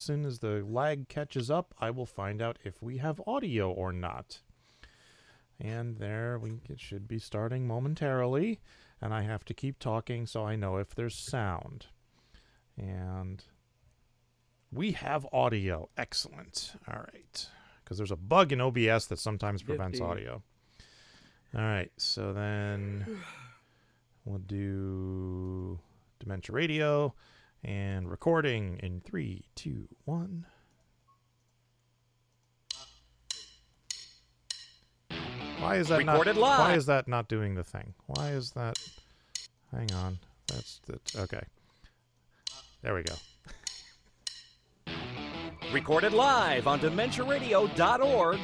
soon as the lag catches up, I will find out if we have audio or not. And there it should be starting momentarily. And I have to keep talking so I know if there's sound. And we have audio. Excellent. All right. Because there's a bug in OBS that sometimes prevents audio. All right. So then we'll do Dementia Radio and recording in 3, 2, 1. Why is that Recorded not? live. Why is that not doing the thing? Why is that? Hang on. That's okay. There we go. Recorded live on DementiaRadio.org.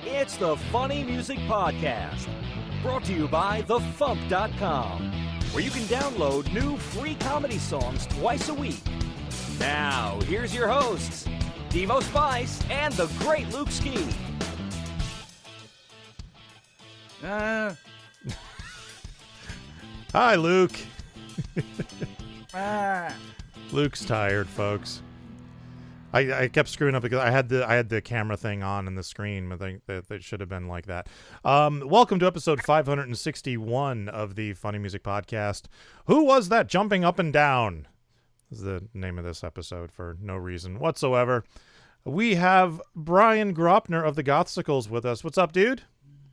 It's the Funny Music Podcast. Brought to you by FuMP.com, where you can download new free comedy songs twice a week. Now, here's your hosts, Devo Spice and the great Luke Ski. Hi, Luke. Luke's tired, folks. I kept screwing up because I had the camera thing on in the screen. I think that should have been like that. Welcome to episode 561 of the Funny Music Podcast. Who was that jumping up and down? Is the name of this episode for no reason whatsoever. We have Brian Gropner of the Gothsicles with us. What's up, dude?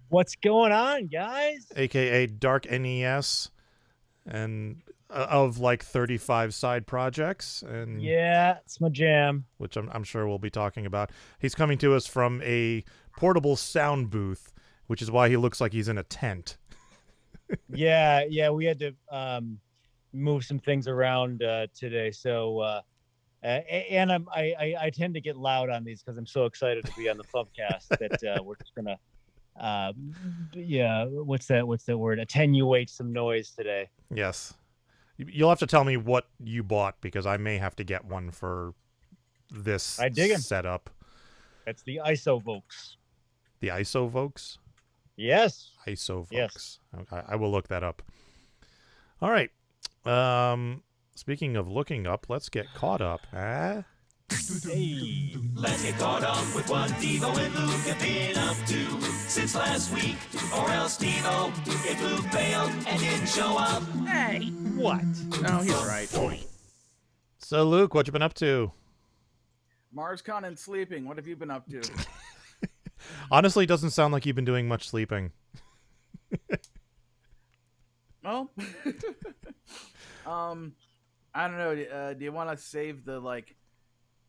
What's going on, guys? AKA DarkNES, and of like 35 side projects, and Yeah, it's my jam. which I'm sure we'll be talking about. He's coming to us from a portable sound booth, which is why he looks like he's in a tent. Yeah, we had to move some things around today, so and I tend to get loud on these because I'm so excited to be on the FuMPCast that we're just gonna what's that word? Attenuate some noise today. Yes. You'll have to tell me what you bought because I may have to get one for this I dig 'em. setup. That's the IsoVox. The IsoVox? Yes. IsoVox. Yes. Okay, I will look that up. All right. Speaking of looking up, let's get caught up. Hey. Let's get caught up with what Devo and Luke have been up to since last week. Or else Devo, if Luke bailed and didn't show up. Hey, what? No, he's right. So, Luke, what you been up to? MarsCon and sleeping. What have you been up to? Honestly, it doesn't sound like you've been doing much sleeping. Well, I don't know. Do you want to save the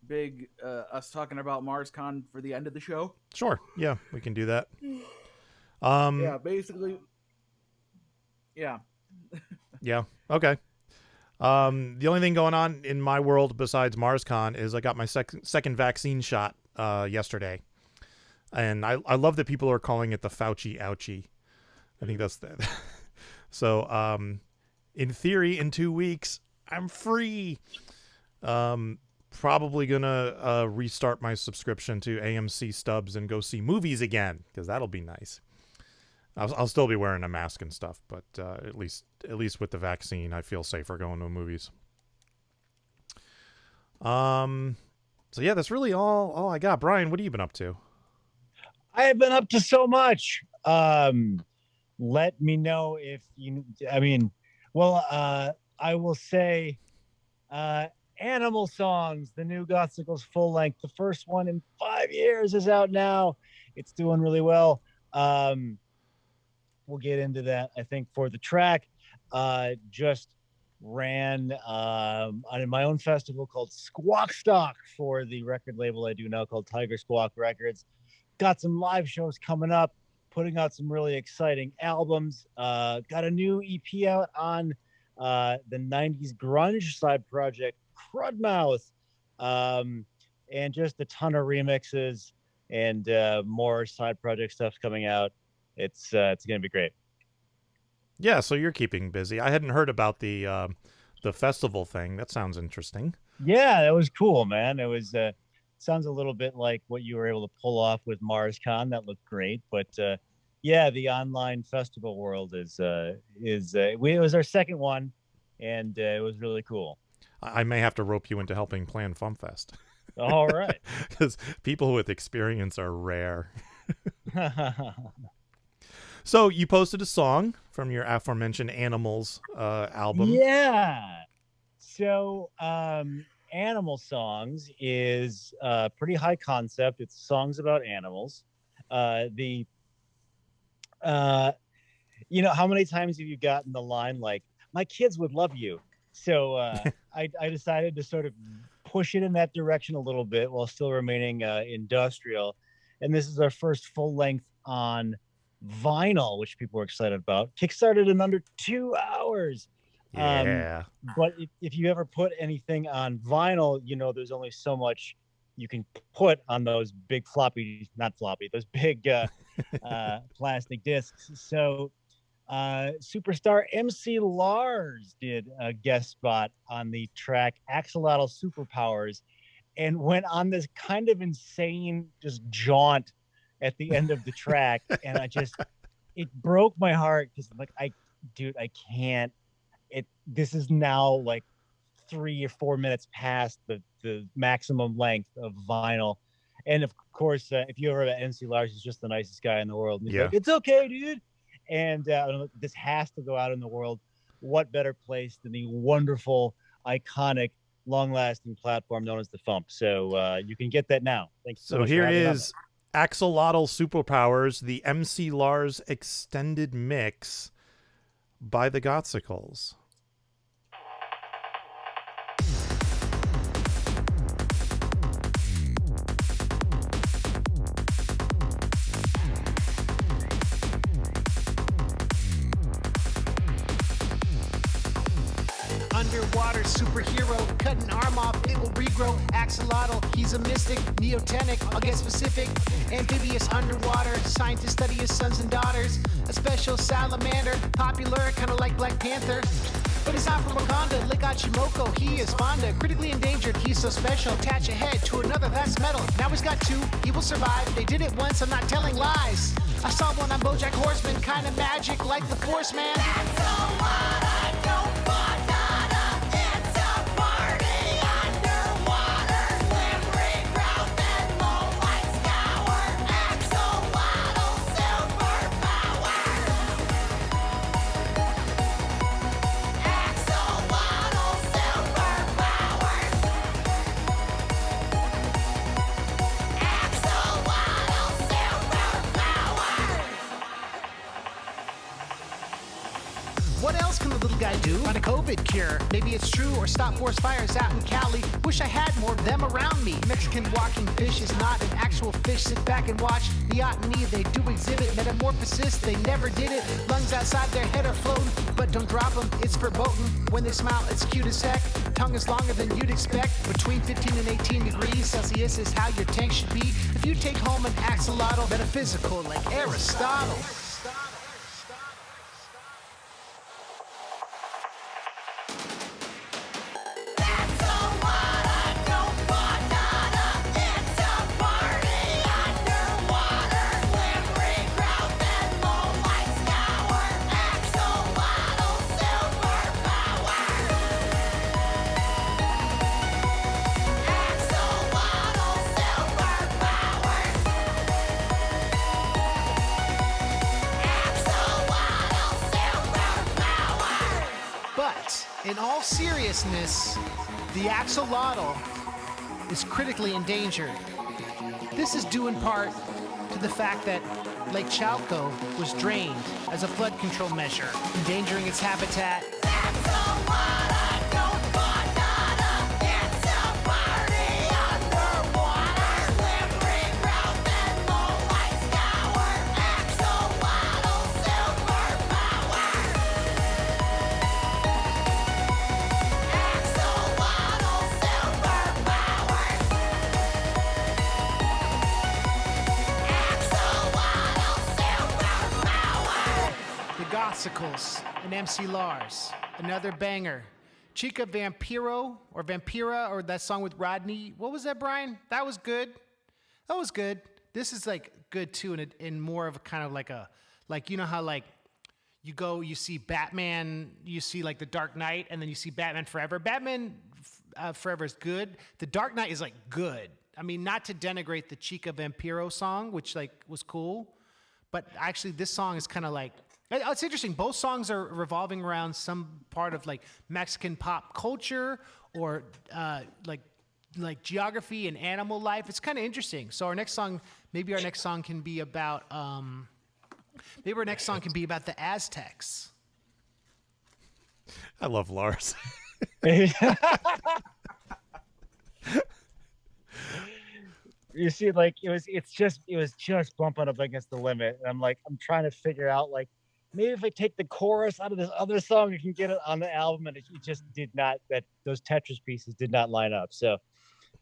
big us talking about MarsCon for the end of the show? Sure. Yeah, we can do that. Yeah, basically. Yeah. Yeah. Okay. The only thing going on in my world besides MarsCon is I got my second vaccine shot yesterday. And I love that people are calling it the Fauci ouchie. I think that's that. So, in theory, in 2 weeks, I'm free. Probably gonna restart my subscription to AMC Stubs and go see movies again because that'll be nice. I'll still be wearing a mask and stuff, but at least with the vaccine, I feel safer going to movies. So yeah, that's really all I got. Brian, what have you been up to? I have been up to so much. Let me know if you. I will say, Animal Songs, the new Gothsicles full length, the first one in 5 years, is out now. It's doing really well. We'll get into that. I think for the track, just ran on my own festival called Squawk Stock for the record label I do now called Tiger Squawk Records. Got some live shows coming up, putting out some really exciting albums. Got a new EP out on the 90s grunge side project, Crudmouth, and just a ton of remixes and more side project stuff coming out. It's going to be great. Yeah, so you're keeping busy. I hadn't heard about the festival thing. That sounds interesting. Yeah, that was cool, man. It was sounds a little bit like what you were able to pull off with MarsCon. That looked great, but yeah, the online festival world is it was our second one, and it was really cool. I may have to rope you into helping plan FuMPFest. All right. Because people with experience are rare. So you posted a song from your aforementioned Animals album. Yeah. So, Animal Songs is pretty high concept. It's songs about animals. The You know, how many times have you gotten the line like, "My kids would love you"? So I decided to sort of push it in that direction a little bit while still remaining industrial. And this is our first full length on vinyl, which people were excited about. Kickstarted in under 2 hours. Yeah. But if you ever put anything on vinyl, you know, there's only so much you can put on those big those big plastic discs. So superstar MC Lars did a guest spot on the track Axolotl Superpowers and went on this kind of insane just jaunt at the end of the track. And it broke my heart because like, I can't, this is now like 3 or 4 minutes past the maximum length of vinyl. And of course, if you ever met MC Lars, he's just the nicest guy in the world. And he's like, "It's okay, dude." And this has to go out in the world. What better place than the wonderful, iconic, long-lasting platform known as the FuMP? So you can get that now. Thanks so much. Here is Axolotl Superpowers, the MC Lars extended mix by the Gothsicles. Underwater superhero, cut an arm off, it will regrow. Axolotl, he's a mystic, neotenic, I'll get specific. Amphibious underwater, scientists study his sons and daughters. A special salamander, popular, kinda like Black Panther. But he's not from Wakanda, like Achimoko, he is Fonda. Critically endangered, he's so special. Attach a head to another, that's metal. Now he's got two, he will survive. They did it once, I'm not telling lies. I saw one on BoJack Horseman, kinda magic, like the Force Man. That's so what I don't want. Do find a COVID cure. Maybe it's true, or stop forest fires out in Cali. Wish I had more of them around me. Mexican walking fish is not an actual fish. Sit back and watch the otany. They do exhibit metamorphosis. They never did it. Lungs outside their head are floating, but don't drop them. It's verboten. When they smile, it's cute as heck. Tongue is longer than you'd expect. Between 15 and 18 degrees Celsius is how your tank should be. If you take home an axolotl, metaphysical like Aristotle. In all seriousness, the axolotl is critically endangered. This is due in part to the fact that Lake Chalco was drained as a flood control measure, endangering its habitat. Gothsicles and MC Lars, another banger. Chica Vampiro or Vampira, or that song with Rodney. What was that, Brian? That was good. That was good. This is like good too, in more of a kind of like a, like, you know how like you see Batman, you see like the Dark Knight, and then you see Batman Forever. Batman Forever is good. The Dark Knight is like good. I mean, not to denigrate the Chica Vampiro song, which like was cool, but actually this song is kind of like, it's interesting. Both songs are revolving around some part of like Mexican pop culture or like geography and animal life. It's kind of interesting. So maybe our next song can be about the Aztecs. I love Lars. You see, like it was just bumping up against the limit. And I'm trying to figure out like maybe if I take the chorus out of this other song, I can get it on the album. And it just did not, those Tetris pieces did not line up. So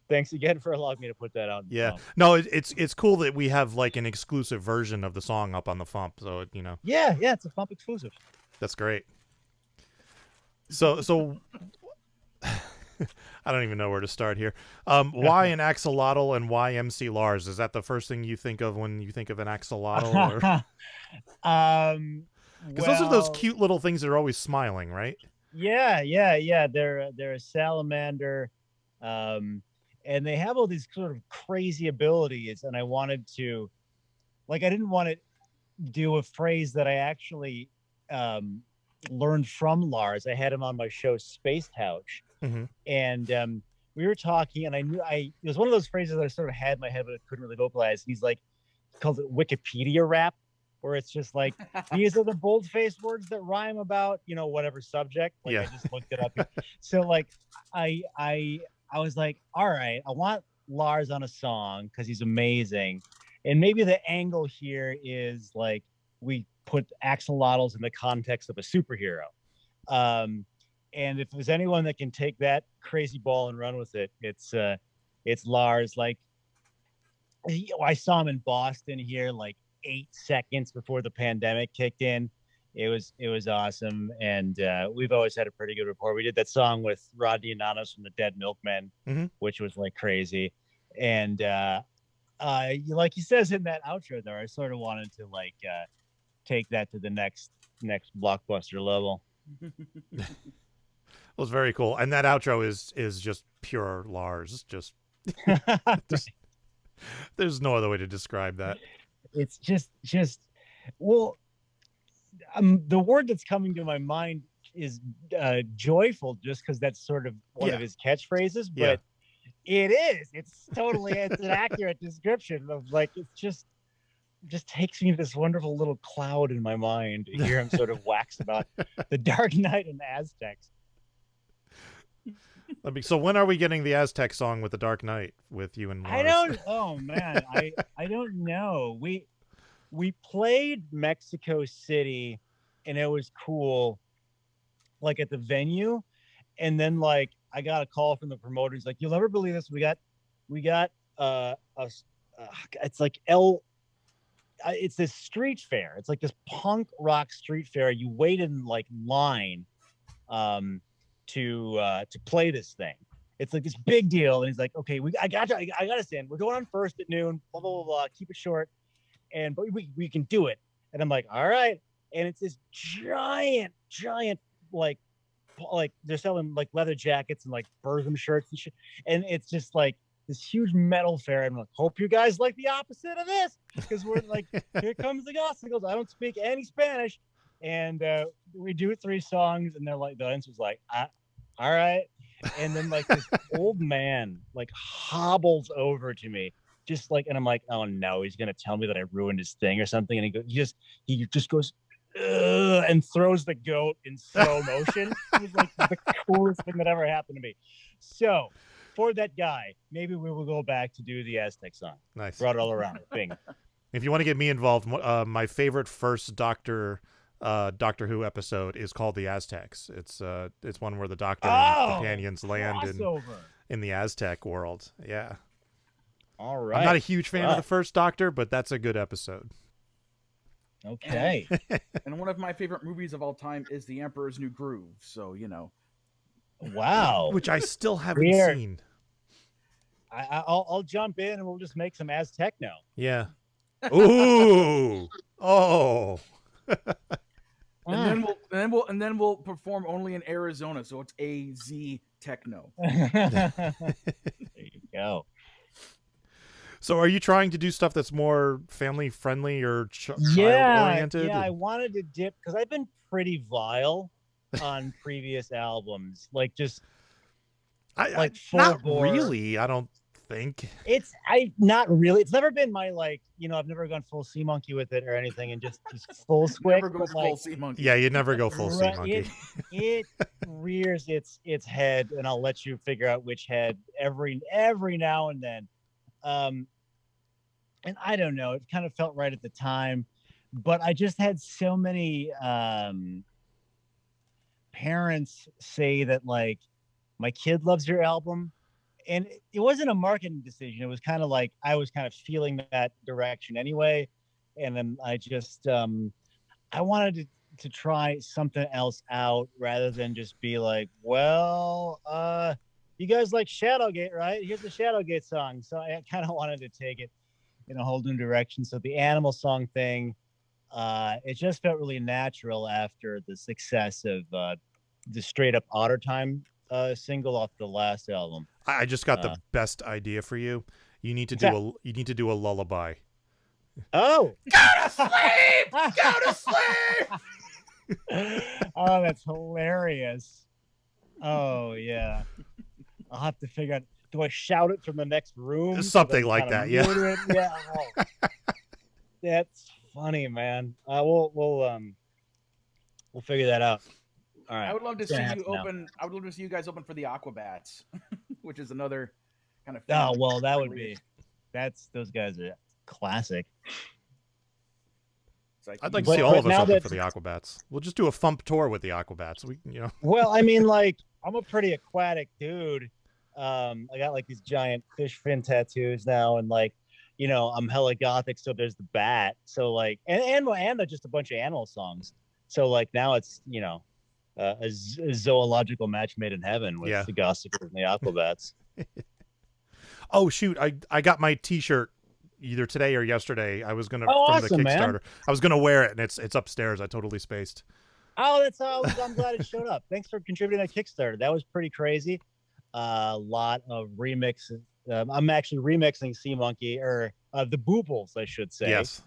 thanks again for allowing me to put that out. Yeah. No, it's cool that we have like an exclusive version of the song up on the FuMP. So, you know. Yeah, it's a FuMP exclusive. That's great. So I don't even know where to start here. Why an axolotl and why MC Lars? Is that the first thing you think of when you think of an axolotl? Because those are those cute little things that are always smiling, right? Yeah. They're a salamander, and they have all these sort of crazy abilities. And I wanted to, I didn't want to do a phrase that I actually learned from Lars. I had him on my show Space Couch. Mm-hmm. And we were talking, and I knew it was one of those phrases that I sort of had in my head, but I couldn't really vocalize. He's like, he calls it Wikipedia rap, where it's just like, these are the bold-faced words that rhyme about, whatever subject. I just looked it up. So I was like, all right, I want Lars on a song because he's amazing. And maybe the angle here is like, we put axolotls in the context of a superhero. And if there's anyone that can take that crazy ball and run with it, it's Lars. I saw him in Boston here 8 seconds before the pandemic kicked in. It was awesome, and we've always had a pretty good rapport. We did that song with Rodney Anonymous from the Dead Milkmen, mm-hmm. which was crazy. And like he says in that outro there, I sort of wanted to take that to the next blockbuster level. It was very cool, and that outro is just pure Lars. Just there's no other way to describe that. It's just well, the word that's coming to my mind is joyful, just because that's sort of one of his catchphrases. But it's totally it's an accurate description of it just takes me to this wonderful little cloud in my mind to hear him sort of wax about the Dark Knight and the Aztecs. So when are we getting the Aztec song with the Dark Knight with you and Lars? I don't know. We played Mexico City and it was cool at the venue, and then I got a call from the promoter. He's like, you'll never believe this, we got it's this street fair. It's like this punk rock street fair. You wait in line to play this thing. It's this big deal. And he's like, okay, I got us in. We're going on first at noon, blah, blah, blah, blah. Keep it short. But we can do it. And I'm like, all right. And it's this giant, they're selling leather jackets and Bertham shirts and shit. And it's just this huge metal fair. I'm like, hope you guys like the opposite of this. Because we're here comes the Gothsicles. I don't speak any Spanish. And we do 3 songs, and they're the audience was all right. And then this old man hobbles over to me, just and I'm like, oh no, he's gonna tell me that I ruined his thing or something. And he just goes and throws the goat in slow motion. It was the coolest thing that ever happened to me. So for that guy, maybe we will go back to do the Aztec song. Nice. Brought it all around. Bing. If you want to get me involved, my favorite first Doctor Who episode is called The Aztecs. It's one where the Doctor and his companions land in the Aztec world. Yeah. All right. I'm not a huge fan of the first Doctor, but that's a good episode. Okay. And one of my favorite movies of all time is The Emperor's New Groove. So, Wow. Which I still haven't seen. I'll jump in and we'll just make some Aztec now. Yeah. Ooh. Oh. And then we'll perform only in Arizona, so it's AZ techno. There you go. So are you trying to do stuff that's more family friendly or child oriented? Yeah, I wanted to dip because I've been pretty vile on previous albums. Like just not bore. really, I don't think. Not really. It's never been my I've never gone full sea monkey with it or anything, and just full squick. Never goes full sea monkey. Yeah, you never go full sea monkey. It rears its head, and I'll let you figure out which head every now and then. And I don't know, it kind of felt right at the time, but I just had so many parents say that like my kid loves your album, and it wasn't a marketing decision. It was kind of like I was kind of feeling that direction anyway, and then I just I wanted to try something else out rather than just be like, well, you guys like Shadowgate, right? Here's the Shadowgate song. So I kind of wanted to take it in a whole new direction. So the animal song thing, it just felt really natural after the success of the straight up Otter Time single off the last album. I just got the best idea for you. You need to do a lullaby. Oh, go to sleep! Go to sleep! Oh, that's hilarious. Oh yeah. I'll have to figure out. Do I shout it from the next room? Something like that, yeah. Yeah. Oh. That's funny, man. We'll figure that out. All right. I would love to see you open. I would love to see you guys open for the Aquabats, which is another kind of. Oh well, that would be. Those guys are classic. I'd like to see all of us open for the Aquabats. We'll just do a FuMP tour with the Aquabats. Well, I mean, like, I'm a pretty aquatic dude. I got like these giant fish fin tattoos now, and like, I'm hella gothic. So there's the bat. So like, and just a bunch of animal songs. So like now it's a zoological match made in heaven with the Gothsicles and the Aquabats. Oh shoot! I got my T-shirt either today or yesterday. I was gonna from awesome, the Kickstarter. Man. I was gonna wear it, and it's upstairs. I totally spaced. Oh, that's all. I'm glad it showed up. Thanks for contributing to Kickstarter. That was pretty crazy. A lot of remixes. I'm actually remixing Sea Monkey, or the Boobles, I should say. Yes.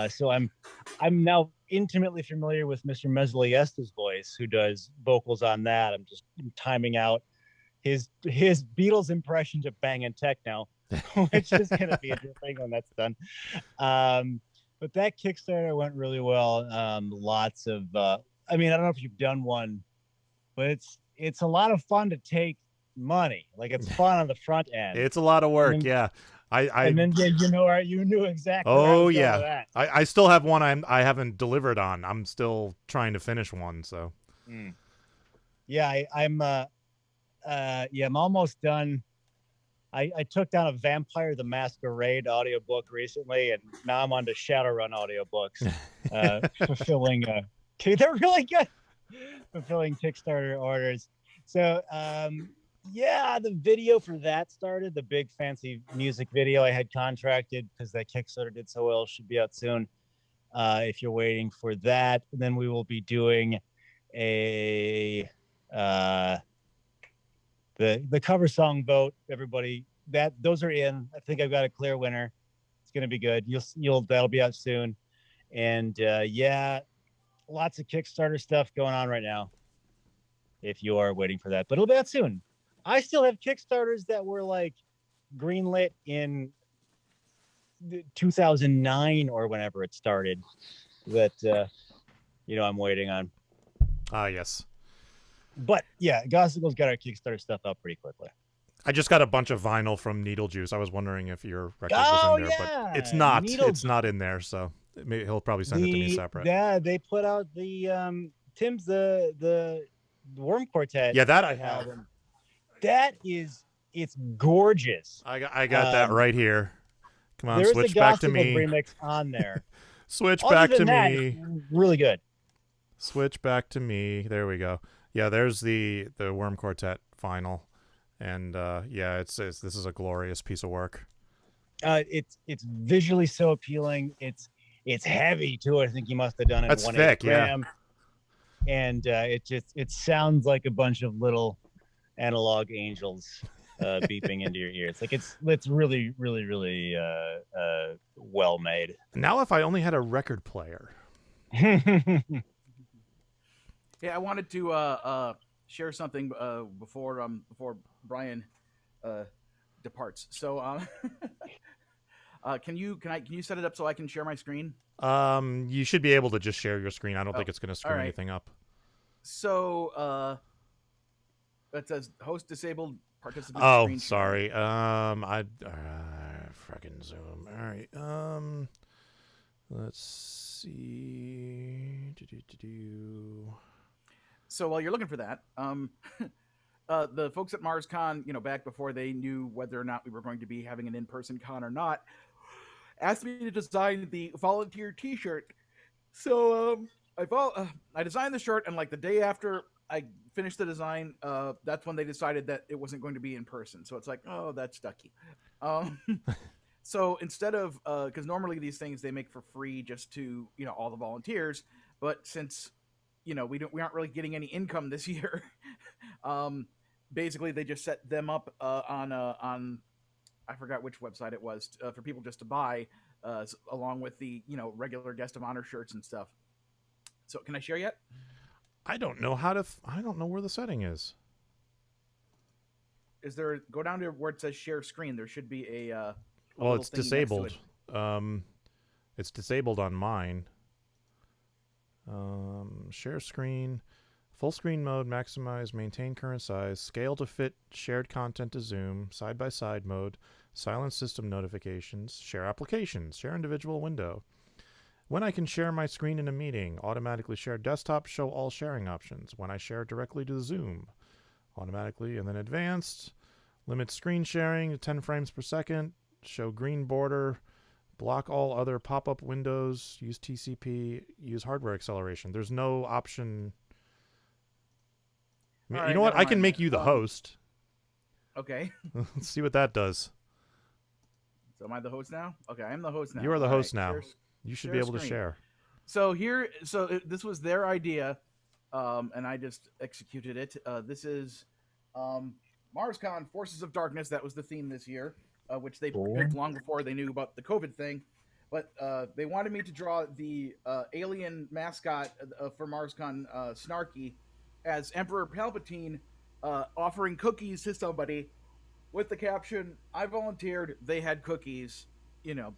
So I'm now intimately familiar with Mr. Mesliesta's voice, who does vocals on that. I'm just timing out his Beatles impression to Bangin' Techno, which is going to be interesting when that's done. But that Kickstarter went really well. Lots of, I don't know if you've done one, but it's a lot of fun to take money. Like, it's fun on the front end. It's a lot of work. Yeah. And then you knew exactly. Oh yeah. I still have one I haven't delivered on. I'm still trying to finish one. So. Yeah, I'm almost done. I took down a Vampire the Masquerade audiobook recently, and now I'm on to Shadowrun audiobooks, fulfilling. They're really good. Fulfilling Kickstarter orders. So, the video for that started. The big fancy music video I had contracted because that Kickstarter did so well should be out soon. If you're waiting for that, and then we will be doing a the cover song vote. Everybody, those are in. I think I've got a clear winner. It's gonna be good. That'll be out soon. And lots of Kickstarter stuff going on right now. If you are waiting for that, but it'll be out soon. I still have Kickstarters that were like greenlit in 2009 or whenever it started that I'm waiting on. Yes. But yeah, Gothsicles got our Kickstarter stuff up pretty quickly. I just got a bunch of vinyl from Needle Juice. I was wondering if your record was in there, but it's not. It's not in there, so maybe he'll probably send it to me separate. Yeah, they put out the Tim's the Worm Quartet. Yeah, that I have. Album. It's gorgeous. I got that right here. Come on, there's switch back to me. Remix on there. Switch back to me. Really good. Switch back to me. There we go. Yeah, there's the Worm Quartet vinyl, and this is a glorious piece of work. It's visually so appealing. It's heavy too. I think he must have done it. That's thick, yeah. and it sounds like a bunch of little analog angels beeping into your ears. Like it's really well made. Now, if I only had a record player. Yeah, I wanted to share something before Brian departs. So, can you set it up so I can share my screen? You should be able to just share your screen. I don't think it's going to screw anything up. So, it says host disabled, participant. Oh, screen sorry. I fucking Zoom. All right. Let's see. So while you're looking for that, the folks at MarsCon, back before they knew whether or not we were going to be having an in-person con or not, asked me to design the volunteer T-shirt. So I designed the shirt, and like the day after I finished the design, that's when they decided that it wasn't going to be in person. So it's like, oh, that's ducky. So instead of, because normally these things they make for free just to all the volunteers, but since we aren't really getting any income this year, basically they just set them up on I forgot which website it was for people just to buy, along with the regular guest of honor shirts and stuff. So can I share yet? I don't know how to. I don't know where the setting is. Is there? Go down to where it says share screen. There should be a. Well, it's disabled. It's disabled on mine. Share screen, full screen mode, maximize, maintain current size, scale to fit shared content to zoom, side-by-side mode, silence system notifications, share applications, share individual window. When I can share my screen in a meeting, automatically share desktop, show all sharing options. When I share directly to Zoom, automatically, and then advanced, limit screen sharing to 10 frames per second, show green border, block all other pop-up windows, use TCP, use hardware acceleration. There's no option. I mean, you know what? I can make you the host. Okay. Let's see what that does. So am I the host now? Okay, I am the host now. You are the host now. You should be able to share. So this was their idea, and I just executed it. This is MarsCon Forces of Darkness. That was the theme this year, which they picked long before they knew about the COVID thing. But they wanted me to draw the alien mascot for MarsCon, Snarky, as Emperor Palpatine offering cookies to somebody with the caption, "I volunteered, they had cookies,"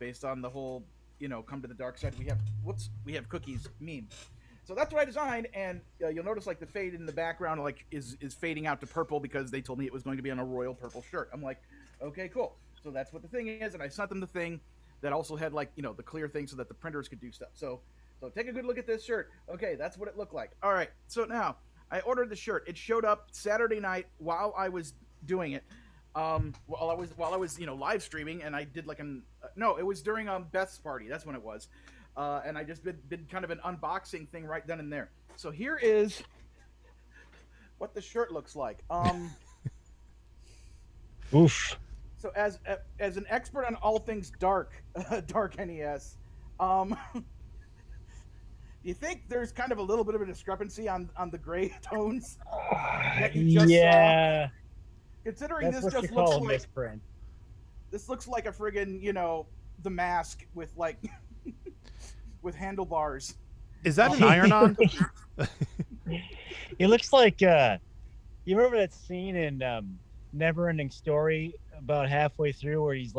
based on the whole come to the dark side. We have cookies meme. So that's what I designed, and you'll notice like the fade in the background like is fading out to purple because they told me it was going to be on a royal purple shirt. I'm like, okay, cool. So that's what the thing is, and I sent them the thing that also had like the clear thing so that the printers could do stuff. So take a good look at this shirt. Okay, that's what it looked like. All right, so now I ordered the shirt. It showed up Saturday night while I was doing it. While I was live streaming, and I did like it was during Beth's party. That's when it was, and I just did kind of an unboxing thing right then and there. So here is what the shirt looks like. Oof. So as an expert on all things dark NES, do you think there's kind of a little bit of a discrepancy on the gray tones that you just saw? Considering That's this what just you looks call a like misprint. This looks like a friggin' the Mask with like with handlebars. Is that an iron-on? It looks like you remember that scene in Neverending Story about halfway through where he's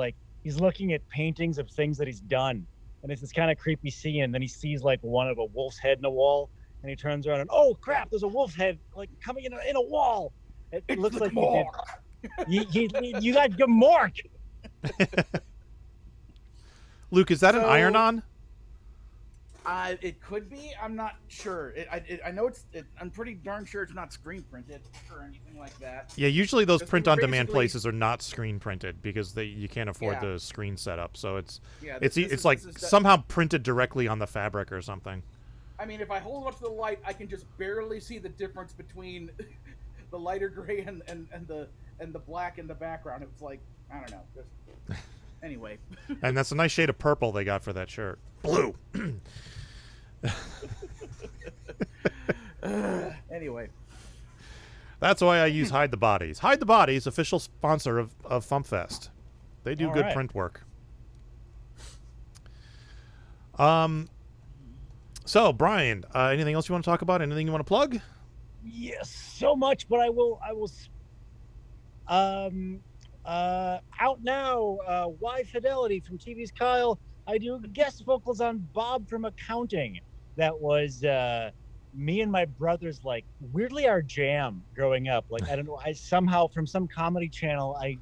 looking at paintings of things that he's done, and it's this kind of creepy scene, and then he sees like one of a wolf's head in a wall, and he turns around and oh crap, there's a wolf's head like coming in a wall. It looks like you got good Marc. Luke, is that an iron-on? It could be. I'm not sure. I know I'm pretty darn sure it's not screen printed or anything like that. Yeah, usually those print-on-demand places are not screen printed because you can't afford the screen setup. So it's somehow printed directly on the fabric or something. I mean, if I hold it up to the light, I can just barely see the difference between the lighter gray and the black in the background. It's like, I don't know. Anyway. And that's a nice shade of purple they got for that shirt. Blue. Anyway. That's why I use Hide the Bodies. Hide the Bodies, official sponsor of FuMPFest. They do good print work. So, Brian, anything else you want to talk about? Anything you want to plug? Yes, so much, but I will. Out now. Why Fidelity from TV's Kyle. I do guest vocals on Bob from Accounting. That was me and my brothers, like, weirdly our jam growing up. Like, I don't know. I somehow from some comedy channel I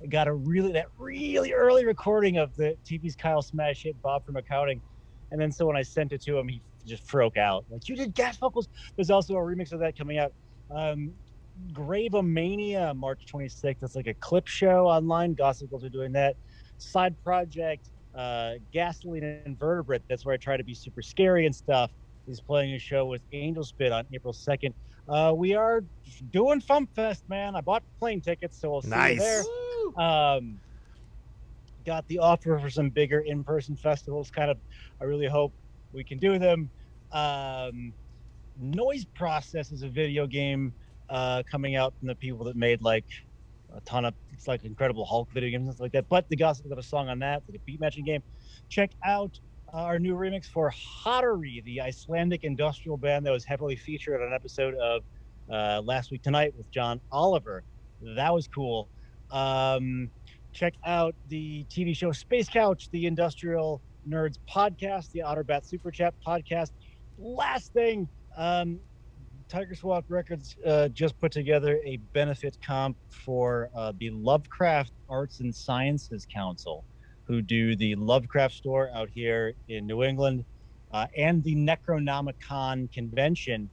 got a really early recording of the TV's Kyle smash hit Bob from Accounting. And then so when I sent it to him, he just broke out. Like, you did guest vocals? There's also a remix of that coming out. Gravomania, March 26th. That's like a clip show online. Gothsicles are doing that. Side project, Gasoline and Invertebrate. That's where I try to be super scary and stuff. He's playing a show with Angel Spit on April 2nd. We are doing FuMPFest, man. I bought plane tickets, so we'll see you there. Got the offer for some bigger in-person festivals. I really hope we can do them. Noise Process is a video game coming out from the people that made like a ton of, it's like Incredible Hulk video games and stuff like that. But the Gothsicles got a song on that. It's like a beat matching game. Check out our new remix for Hottery, the Icelandic industrial band that was heavily featured on an episode of Last Week Tonight with John Oliver. That was cool. Check out the TV show Space Couch, the Industrial Nerds podcast, the Otterbat Super Chat podcast. Last thing, Tiger Squawk Records just put together a benefit comp for the Lovecraft Arts and Sciences Council, who do the Lovecraft store out here in New England, and the Necronomicon convention.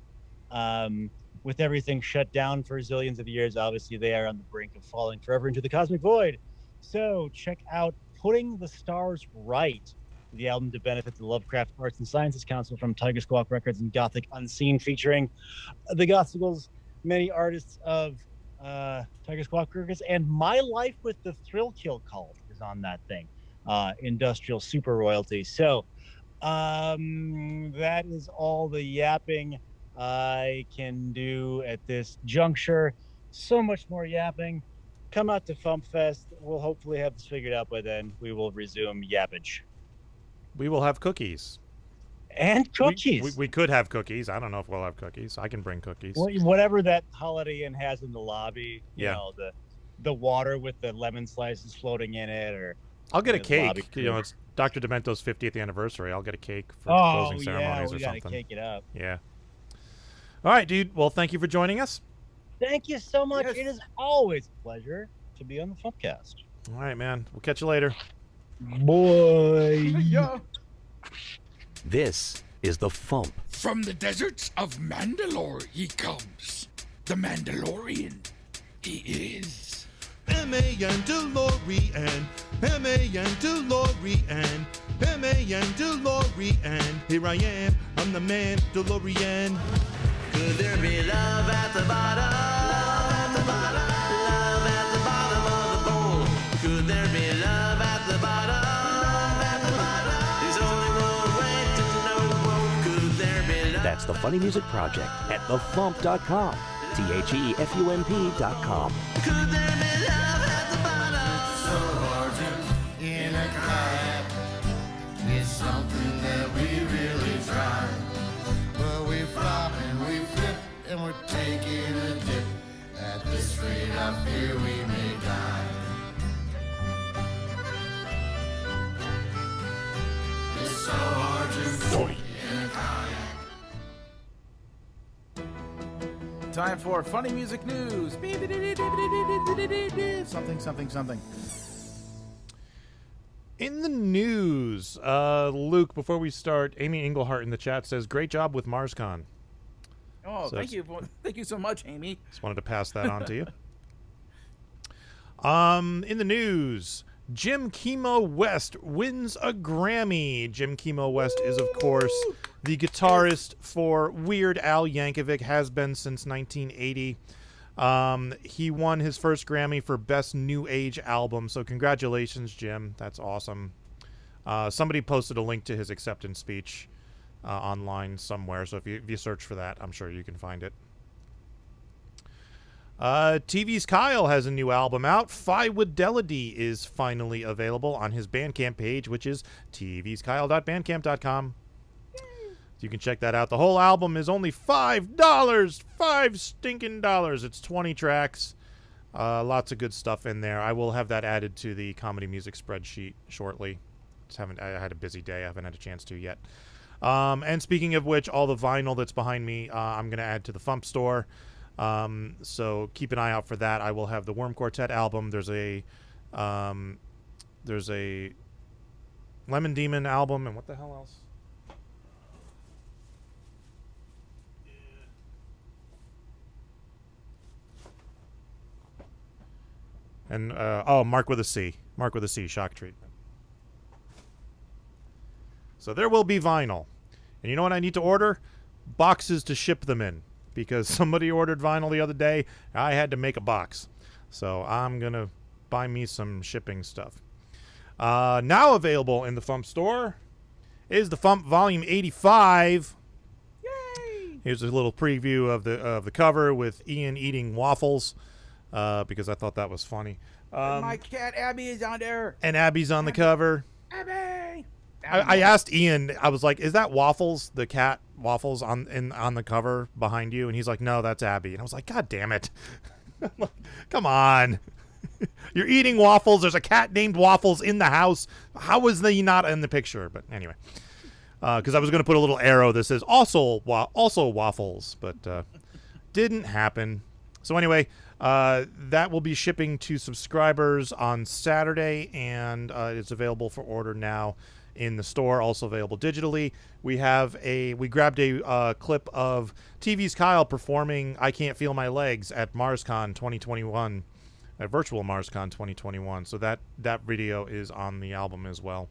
With everything shut down for zillions of years, obviously they are on the brink of falling forever into the cosmic void. So check out Putting the Stars Right, the album to benefit the Lovecraft Arts and Sciences Council from Tiger Squawk Records and Gothic Unseen, featuring the Gothsicles, many artists of Tiger Squawk Records, and My Life with the Thrill Kill Cult is on that thing. Industrial super royalty. So that is all the yapping I can do at this juncture. So much more yapping. Come out to FuMPFest. We'll hopefully have this figured out by then. We will resume yappage. We will have cookies. And cookies. We could have cookies. I don't know if we'll have cookies. I can bring cookies. Whatever that Holiday Inn has in the lobby. You Yeah. know, the water with the lemon slices floating in it, or I'll get a lobby cake. You know, it's Dr. Demento's 50th anniversary. I'll get a cake for closing ceremonies or we something. gotta cake it up. Yeah. All right, dude. Well, thank you for joining us. Thank you so much. Yes. It is always a pleasure to be on the FuMPCast. All right, man. We'll catch you later. Boy. Yeah. This is the FuMP. From the deserts of Mandalore he comes. The Mandalorian he is. M-A-N-DeLorean, M-A-N-DeLorean, M-A-N-DeLorean. Here I am, I'm the Mandalorian. Could there be love at the bottom? Love at the bottom. Love at the bottom of the bowl. Could there be love at the bottom? Love at the bottom. There's only one way to know. Could there be love? That's the Funny Music Project at thefump.com. THEFUMP.com. Could there be love at the bottom? So hard to in a kayak. It's something that we really try. But we flop and we flip and we're taking a dip. At this rate I fear we may die. It's so hard to in a kayak. Time for funny music news. Something. In the news, Luke, before we start, Amy Englehart in the chat says, great job with MarsCon. Oh, So thank you. Thank you so much, Amy. Just wanted to pass that on to you. In the news, Jim Kimo West wins a Grammy. Jim Kimo West is, of course, the guitarist for Weird Al Yankovic, has been since 1980. He won his first Grammy for Best New Age Album, so congratulations, Jim. That's awesome. Somebody posted a link to his acceptance speech online somewhere. So if you search for that, I'm sure you can find it. TV's Kyle has a new album out. Fidelity is finally available on his Bandcamp page, which is tvskyle.bandcamp.com. So you can check that out. The whole album is only $5. $5 stinking dollars. It's 20 tracks. Lots of good stuff in there. I will have that added to the comedy music spreadsheet shortly. I had a busy day. I haven't had a chance to yet. And speaking of which, all the vinyl that's behind me, I'm going to add to the FuMP store. So keep an eye out for that. I will have the Worm Quartet album. There's a Lemon Demon album, and what the hell else? And Marc with a C. Marc with a C, Shock Treatment. So there will be vinyl. And you know what I need to order? Boxes to ship them in. Because somebody ordered vinyl the other day. I had to make a box. So I'm going to buy me some shipping stuff. Now available in the FuMP store is the FuMP Volume 85. Yay! Here's a little preview of the cover with Ian eating waffles. Because I thought that was funny. My cat Abby is on there. And Abby's on the cover. Abby! I asked Ian, I was like, is that Waffles, the cat Waffles on the cover behind you? And he's like, no, that's Abby. And I was like, God damn it. Come on. You're eating waffles. There's a cat named Waffles in the house. How was he not in the picture? But anyway, because I was going to put a little arrow that says also Waffles, but didn't happen. So anyway, that will be shipping to subscribers on Saturday, and it's available for order now in the store, also available digitally. We grabbed a clip of TV's Kyle performing I Can't Feel My Legs at MarsCon 2021, at virtual MarsCon 2021. So that video is on the album as well.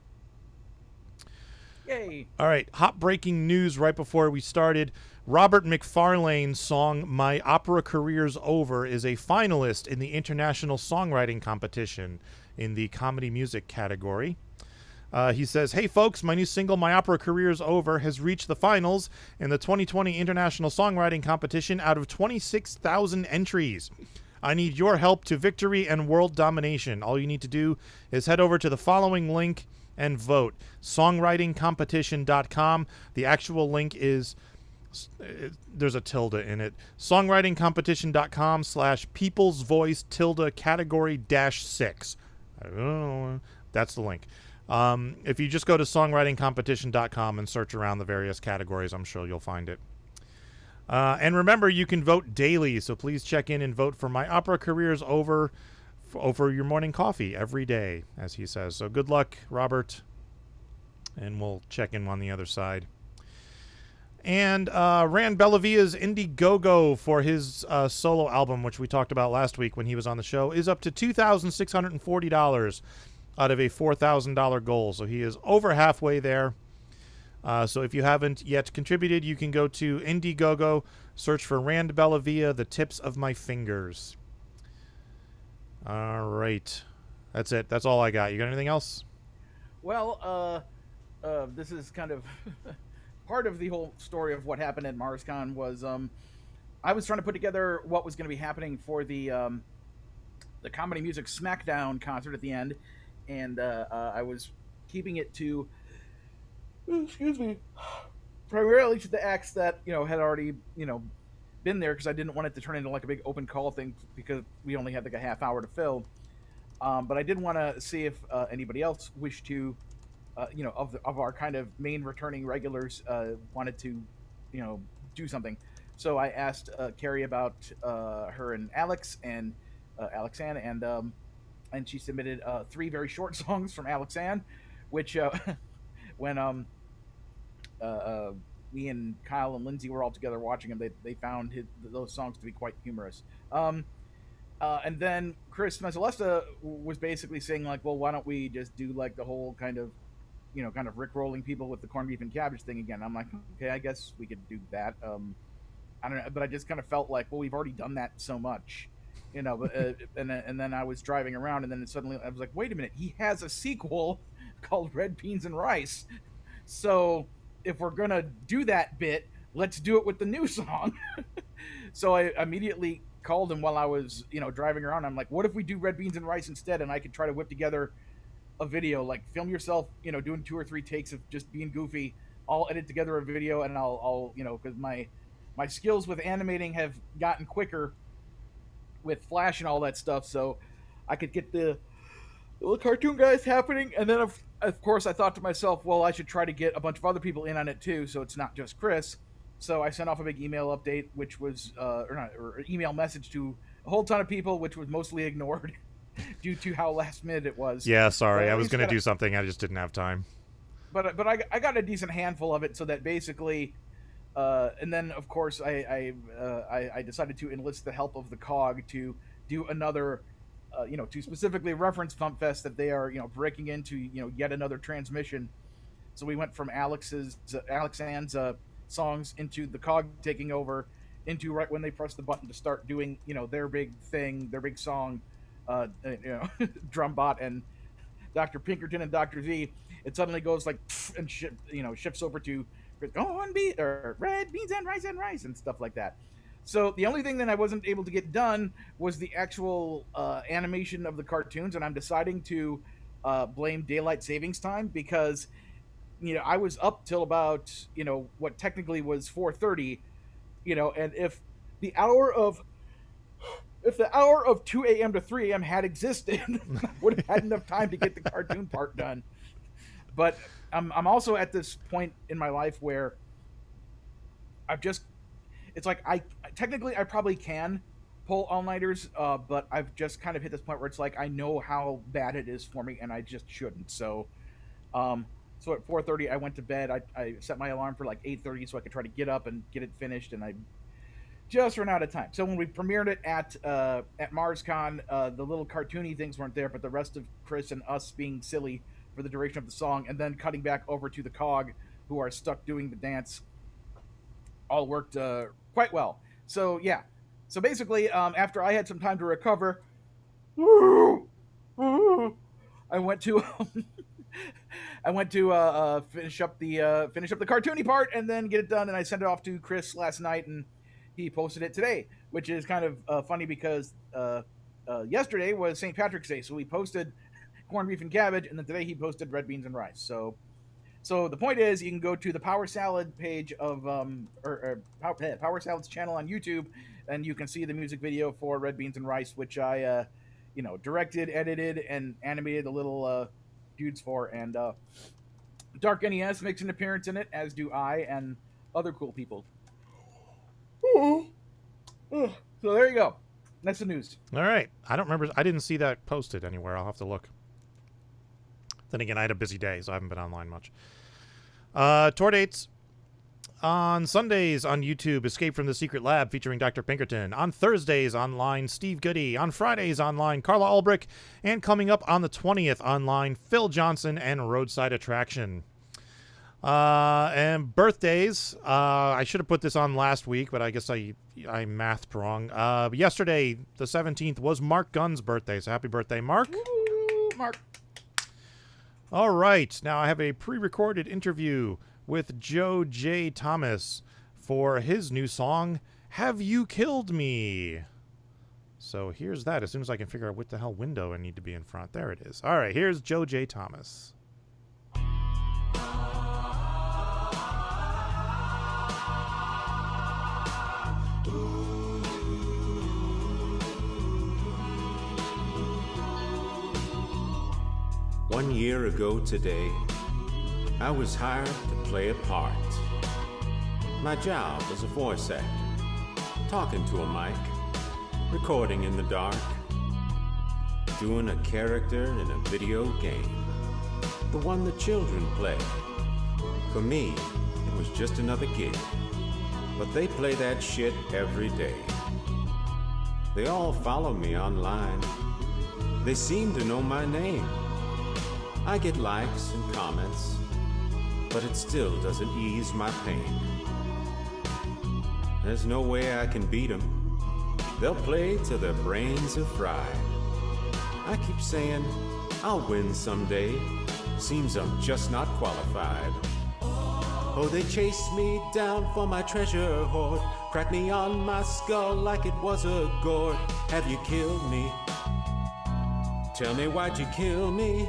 Yay. All right, hot breaking news right before we started. Robert Macfarlane's song My Opera Career's Over is a finalist in the International Songwriting Competition in the comedy music category. He says, hey folks, my new single My Opera Career's Over has reached the finals in the 2020 International Songwriting Competition out of 26,000 entries. I need your help to victory and world domination. All you need to do is head over to the following link and vote. Songwritingcompetition.com. The actual link is, there's a tilde in it. Songwritingcompetition.com/people's voice category -6. I don't know. That's the link. If you just go to songwritingcompetition.com and search around the various categories, I'm sure you'll find it. And remember, you can vote daily, so please check in and vote for My Opera Career's Over your morning coffee every day, as he says. So good luck, Robert, and we'll check in on the other side. And Rand Bellavia's IndieGoGo for his solo album, which we talked about last week when he was on the show, is up to $2,640 out of a $4,000 goal. So he is over halfway there. So if you haven't yet contributed, you can go to IndieGoGo, search for Rand Bellavia, The Tips of My Fingers. All right. That's it. That's all I got. You got anything else? Well, this is kind of part of the whole story of what happened at MarsCon was I was trying to put together what was going to be happening for the Comedy Music Smackdown concert at the end, and I was keeping it to, primarily to the acts that had already been there, because I didn't want it to turn into like a big open call thing because we only had like a half hour to fill. But I did want to see if anybody else wished to, of our kind of main returning regulars, wanted to, do something. So I asked Carrie about her and Alex and Alexanne, and she submitted 3 very short songs from Alexanne, which when me and Kyle and Lindsay were all together watching him, they found those songs to be quite humorous. And then Chris Mezzalesta was basically saying like, well, why don't we just do like the whole kind of rickrolling people with the corned beef and cabbage thing again? I'm like, okay, I guess we could do that. I don't know, but I just kind of felt like, well, we've already done that so much, But and then I was driving around, and then suddenly I was like, wait a minute, he has a sequel called Red Beans and Rice. So if we're gonna do that bit, let's do it with the new song. So I immediately called him while I was, driving around. I'm like, what if we do Red Beans and Rice instead? And I could try to whip together a video, like film yourself, doing 2 or 3 takes of just being goofy. I'll edit together a video, and I'll because my skills with animating have gotten quicker with Flash and all that stuff, so I could get the little cartoon guys happening. And then of course I thought to myself, well, I should try to get a bunch of other people in on it too, so it's not just Chris. So I sent off a big email update, which was or email message to a whole ton of people, which was mostly ignored due to how last minute it was. Yeah, sorry, I was going to do something, I just didn't have time. But I got a decent handful of it, so that basically, and then of course I decided to enlist the help of the COG to do another, to specifically reference FuMPFest, that they are breaking into yet another transmission. So we went from Alex Ann's songs into the COG taking over, into right when they press the button to start doing their big thing, their big song, Drumbot and Dr. Pinkerton and Dr. Z. It suddenly goes like and shifts over to Red Beans and Rice and stuff like that. So the only thing that I wasn't able to get done was the actual animation of the cartoons, and I'm deciding to blame daylight savings time, because I was up till about what technically was 4:30, and if the hour of 2 a.m. to 3 a.m. had existed, I would have had enough time to get the cartoon part done. But I'm also at this point in my life where it's like I probably can pull all-nighters, but I've just kind of hit this point where it's like I know how bad it is for me, and I just shouldn't. So at 4:30 I went to bed. I set my alarm for like 8:30 so I could try to get up and get it finished, and I just ran out of time. So when we premiered it at MarsCon, the little cartoony things weren't there, but the rest of Chris and us being silly for the duration of the song, and then cutting back over to the COG, who are stuck doing the dance, all worked quite well. So yeah. So basically, after I had some time to recover, I went to finish up the cartoony part and then get it done. And I sent it off to Chris last night, and he posted it today, which is kind of funny because yesterday was St. Patrick's Day, so we posted corned beef and cabbage, and then today he posted red beans and rice. So the point is, you can go to the Power Salad page of Power Salad's channel on YouTube, and you can see the music video for Red Beans and Rice, which I directed, edited, and animated the little dudes for. And DarkNES makes an appearance in it, as do I and other cool people. So there you go. That's the news. All right. I don't remember. I didn't see that posted anywhere. I'll have to look. Then again, I had a busy day, so I haven't been online much. Tour dates. On Sundays on YouTube, Escape from the Secret Lab featuring Dr. Pinkerton. On Thursdays online, Steve Goody. On Fridays online, Carla Ulbrich. And coming up on the 20th online, Phil Johnson and Roadside Attraction. And birthdays. I should have put this on last week, but I guess I mathed wrong. Yesterday, the 17th, was Marc Gunn's birthday, so happy birthday, Marc. Woo, Marc. All right, now I have a pre-recorded interview with Joe J. Thomas for his new song, Have You Killed Me? So here's that, as soon as I can figure out what the hell window I need to be in front. There it is. All right, here's Joe J. Thomas. One year ago today, I was hired to play a part. My job was a voice actor, talking to a mic, recording in the dark, doing a character in a video game, the one the children play. For me, it was just another gig, but they play that shit every day. They all follow me online. They seem to know my name. I get likes and comments, but it still doesn't ease my pain. There's no way I can beat them. They'll play till their brains are fried. I keep saying, I'll win someday. Seems I'm just not qualified. Oh, they chased me down for my treasure hoard, cracked me on my skull like it was a gourd. Have you killed me? Tell me, why'd you kill me?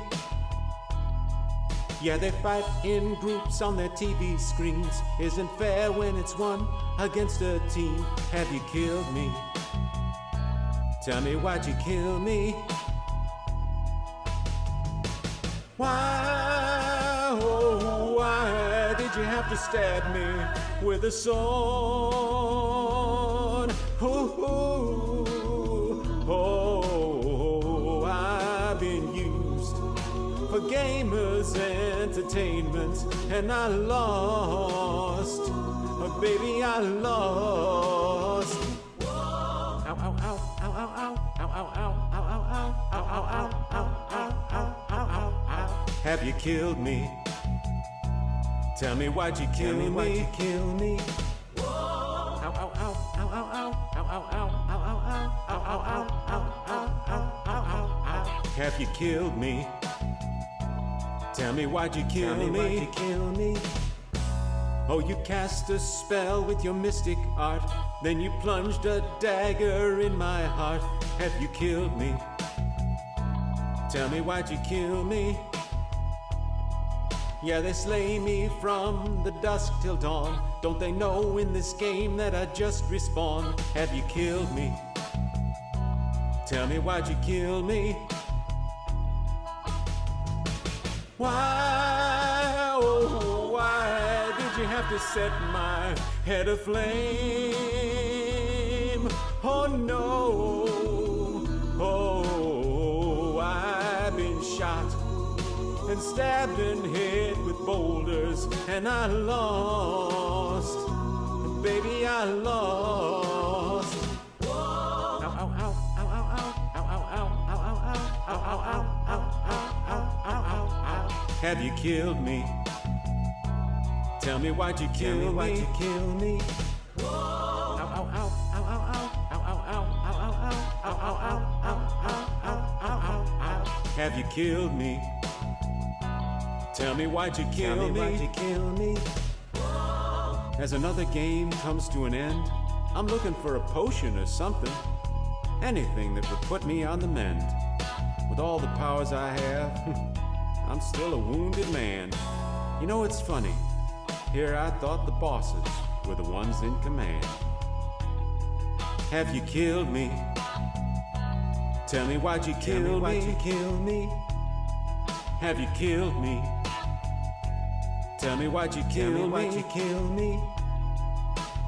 Yeah, they fight in groups on their TV screens. Isn't fair when it's one against a team. Have you killed me? Tell me, why'd you kill me? Why, oh, why did you have to stab me with a sword? Oh, I've been used for gamers' entertainment, and I lost, oh, baby, I lost. Ow, ow, ow, ow, ow, ow, ow, ow, ow, ow, ow, ow, ow, ow, ow, ow, ow, ow. Have you killed me? Tell me, why'd you kill me? Why'd you kill me? Ow, ow, ow, ow, ow, ow, ow, ow, ow, ow, ow, ow, ow, ow, ow, ow, ow, ow. Have you killed me? Tell me, why'd you kill me? Why'd you kill me? Oh, you cast a spell with your mystic art, then you plunged a dagger in my heart. Have you killed me? Tell me, why'd you kill me? Yeah, they slay me from the dusk till dawn. Don't they know in this game that I just respawn? Have you killed me? Tell me, why'd you kill me? Why, oh, why did you have to set my head aflame? Oh no, oh, I've been shot and stabbed and hit with boulders, and I lost, baby, I lost. Ow, ow, ow, ow, ow, ow, ow, ow, ow, ow, ow, ow, ow, ow, ow, ow, ow, ow. Have you killed me? Tell me, why'd you kill me? Why'd you kill me? Ow, ow, ow, ow, ow, ow, ow, ow, ow, ow, ow, ow, ow, ow, ow, ow, ow. Have you killed me? Tell me, why'd you kill me? Why'd you kill me? As another game comes to an end, I'm looking for a potion or something. Anything that would put me on the mend. With all the powers I have, I'm still a wounded man. You know, it's funny. Here I thought the bosses were the ones in command. Have you killed me? Tell me, why'd you kill me? Why'd you kill me? Have you killed me? Tell me, why'd you kill me? Why'd you kill me?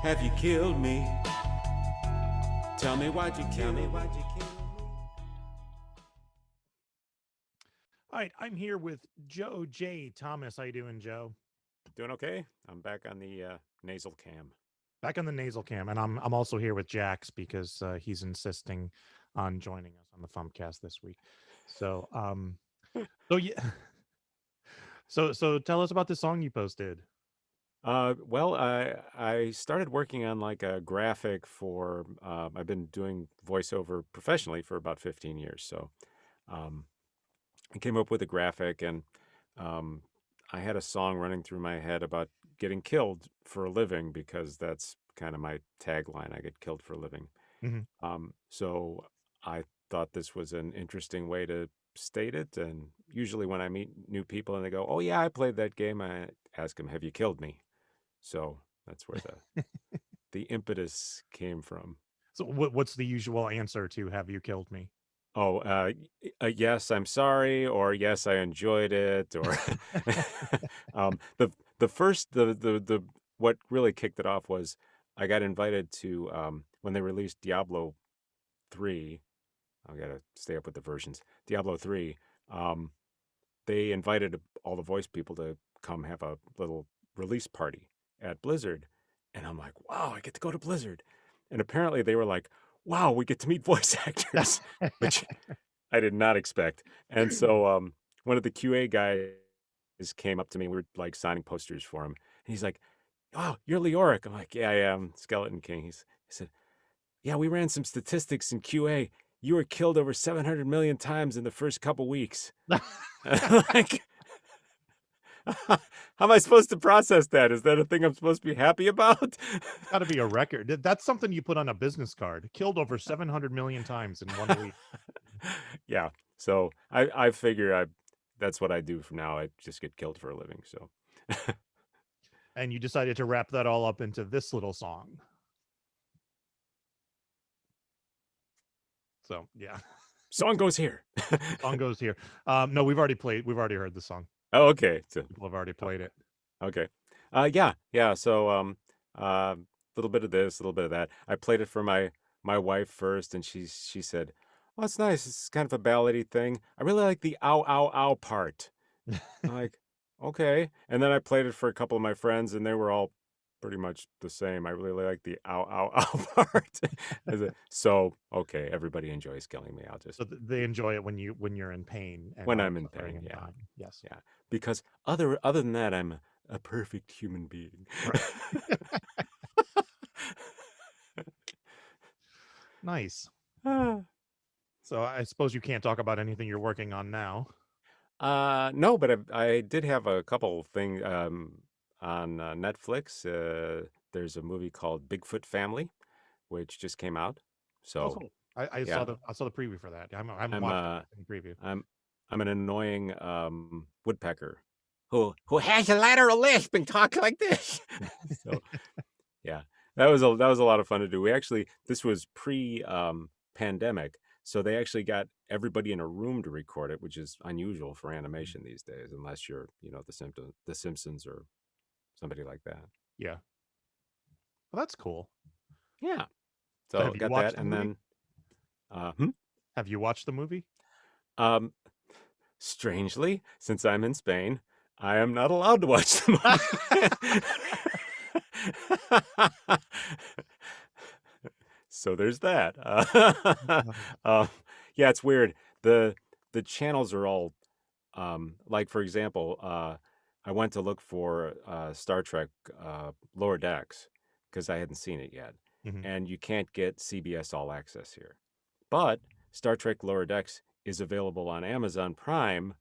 Have you killed me? Tell me, why'd you kill me? Why'd you kill me? All right, I'm here with Joe J. Thomas. How you doing, Joe? Doing okay. I'm back on the nasal cam. Back on the nasal cam, and I'm also here with Jax because he's insisting on joining us on the FuMPCast this week. So so yeah. So tell us about the song you posted. Well, I started working on like a graphic for, I've been doing voiceover professionally for about 15 years. So I came up with a graphic, and I had a song running through my head about getting killed for a living, because that's kind of my tagline. I get killed for a living. Mm-hmm. So I thought this was an interesting way to state it. And usually when I meet new people and they go, "Oh yeah, I played that game," I ask them, "Have you killed me?" So that's where the impetus came from. So what's the usual answer to "Have you killed me"? Oh, yes, I'm sorry, or yes, I enjoyed it, or the what really kicked it off was I got invited to when they released Diablo 3. I gotta stay up with the versions. Diablo 3. They invited all the voice people to come have a little release party at Blizzard, and I'm like, wow, I get to go to Blizzard. And apparently they were like, wow, we get to meet voice actors, which I did not expect. And so one of the QA guys came up to me. We were like signing posters for him, and he's like, "Oh, you're Leoric." I'm like, "Yeah, I am, Skeleton King." He said, "Yeah, we ran some statistics in QA. You were killed over 700 million times in the first couple weeks." Like, How am I supposed to process that? Is that a thing I'm supposed to be happy about? Got to be a record. That's something you put on a business card. Killed over 700 million times in 1 week. Yeah. So I figure that's what I do from now. I just get killed for a living. So. And you decided to wrap that all up into this little song. So yeah. Song goes here. Song goes here. No, we've already heard the song. Oh, okay. So, people have already played it. Okay. Yeah. So little bit of this, a little bit of that. I played it for my wife first, and she said, "Oh, it's nice. It's kind of a ballady thing. I really like the ow ow ow part." I'm like, okay. And then I played it for a couple of my friends, and they were all pretty much the same. I really like the ow ow ow part. So okay, everybody enjoys killing me. I'll just So they enjoy it when you're in pain. And when I'm in pain. Yeah. time. Yes. Yeah. Because other than that, I'm a perfect human being. Right. Nice. So I suppose you can't talk about anything you're working on now. No, but I did have a couple things on Netflix. There's a movie called Bigfoot Family, which just came out. So cool. I yeah. saw the preview for that. I haven't watched the preview. I'm an annoying woodpecker who has a lateral lisp and talks like this. So yeah, that was a lot of fun to do. This was pre pandemic. So they actually got everybody in a room to record it, which is unusual for animation these days, unless you're, the Simpsons or somebody like that. Yeah. Well, that's cool. Yeah. So have you got watched that, the and movie? then, Have you watched the movie? Strangely, since I'm in Spain, I am not allowed to watch the movie. So there's that. Yeah, it's weird. The channels are all like, for example, I went to look for Star Trek Lower Decks because I hadn't seen it yet, and you can't get CBS All Access here. But Star Trek Lower Decks is available on Amazon Prime,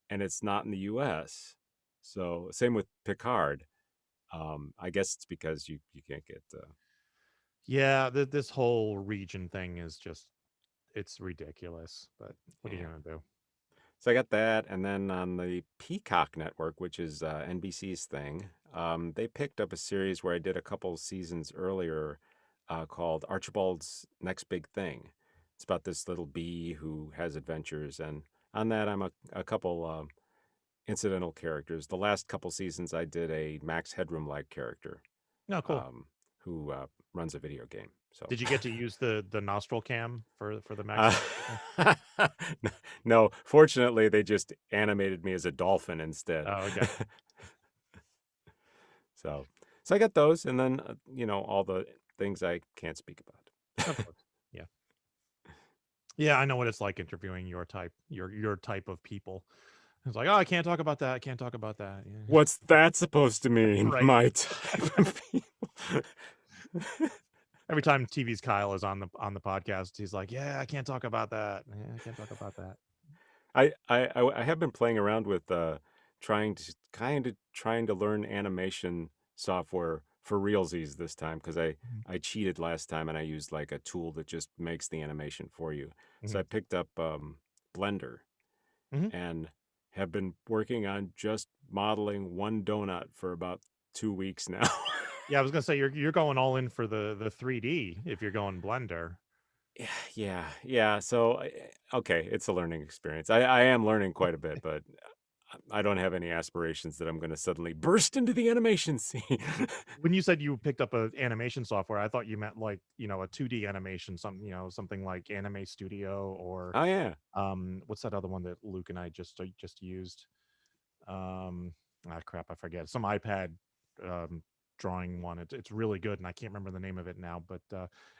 and it's not in the U.S. So same with Picard. I guess it's because you can't get. Yeah, this whole region thing is it's ridiculous. But what are you gonna do? So I got that, and then on the Peacock network, which is NBC's thing, they picked up a series where I did a couple seasons earlier called Archibald's Next Big Thing. It's about this little bee who has adventures, and on that I'm a couple incidental characters. The last couple seasons I did a Max Headroom-like character. No, cool. Who runs a video game. So did you get to use the nostril cam for the Max? No, fortunately they just animated me as a dolphin instead. Oh, okay. So I got those, and then all the things I can't speak about. Of course. Yeah. Yeah, I know what it's like interviewing your type of people. It's like, oh, I can't talk about that. I can't talk about that. Yeah. What's that supposed to mean? Right. My type of people. Every time TV's Kyle is on the podcast, he's like, "Yeah, I can't talk about that. Yeah, I can't talk about that." I have been playing around with trying to learn animation software for realsies this time, because I cheated last time and I used like a tool that just makes the animation for you. So I picked up Blender and have been working on just modeling one donut for about 2 weeks now. Yeah, I was gonna say you're going all in for the 3D if you're going Blender. Yeah. So okay, it's a learning experience. I am learning quite a bit, but I don't have any aspirations that I'm going to suddenly burst into the animation scene. When you said you picked up a animation software, I thought you meant like a 2D animation, something like Anime Studio or oh yeah, what's that other one that Luke and I just used? Crap, I forget. Some iPad drawing one. It's really good, and I can't remember the name of it now, but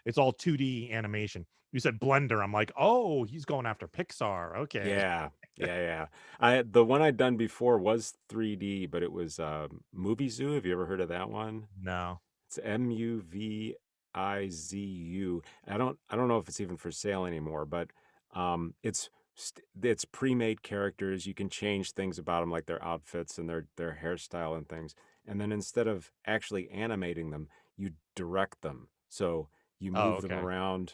it's all 2D animation. You said Blender. I'm like, oh, he's going after Pixar. Okay. Yeah. The one I'd done before was 3D, but it was Movie Zoo. Have you ever heard of that one? No. It's MUVIZU. I don't know if it's even for sale anymore, but it's it's pre-made characters. You can change things about them, like their outfits and their hairstyle and things. And then instead of actually animating them, you direct them. So you move them around,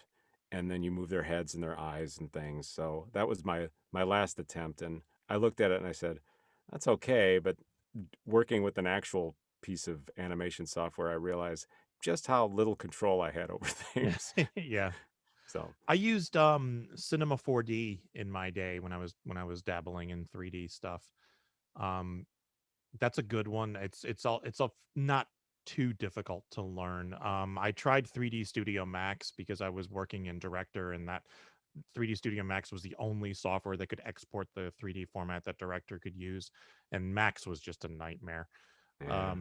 and then you move their heads and their eyes and things. So that was my last attempt, and I looked at it and I said, that's okay, but working with an actual piece of animation software, I realized just how little control I had over things. Yeah. So I used Cinema 4D in my day when I was dabbling in 3D stuff. That's a good one. It's not too difficult to learn. I tried 3D Studio Max because I was working in Director, and that 3D Studio Max was the only software that could export the 3D format that Director could use, and Max was just a nightmare. yeah.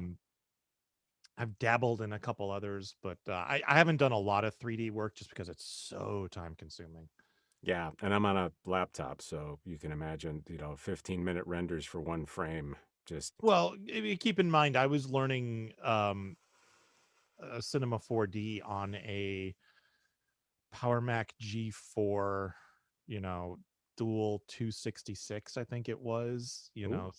I've dabbled in a couple others, but I haven't done a lot of 3D work just because it's so time consuming. Yeah, and I'm on a laptop, so you can imagine, 15-minute renders for one frame. Just Well, keep in mind, I was learning Cinema 4D on a Power Mac G4, dual 266, I think it was, so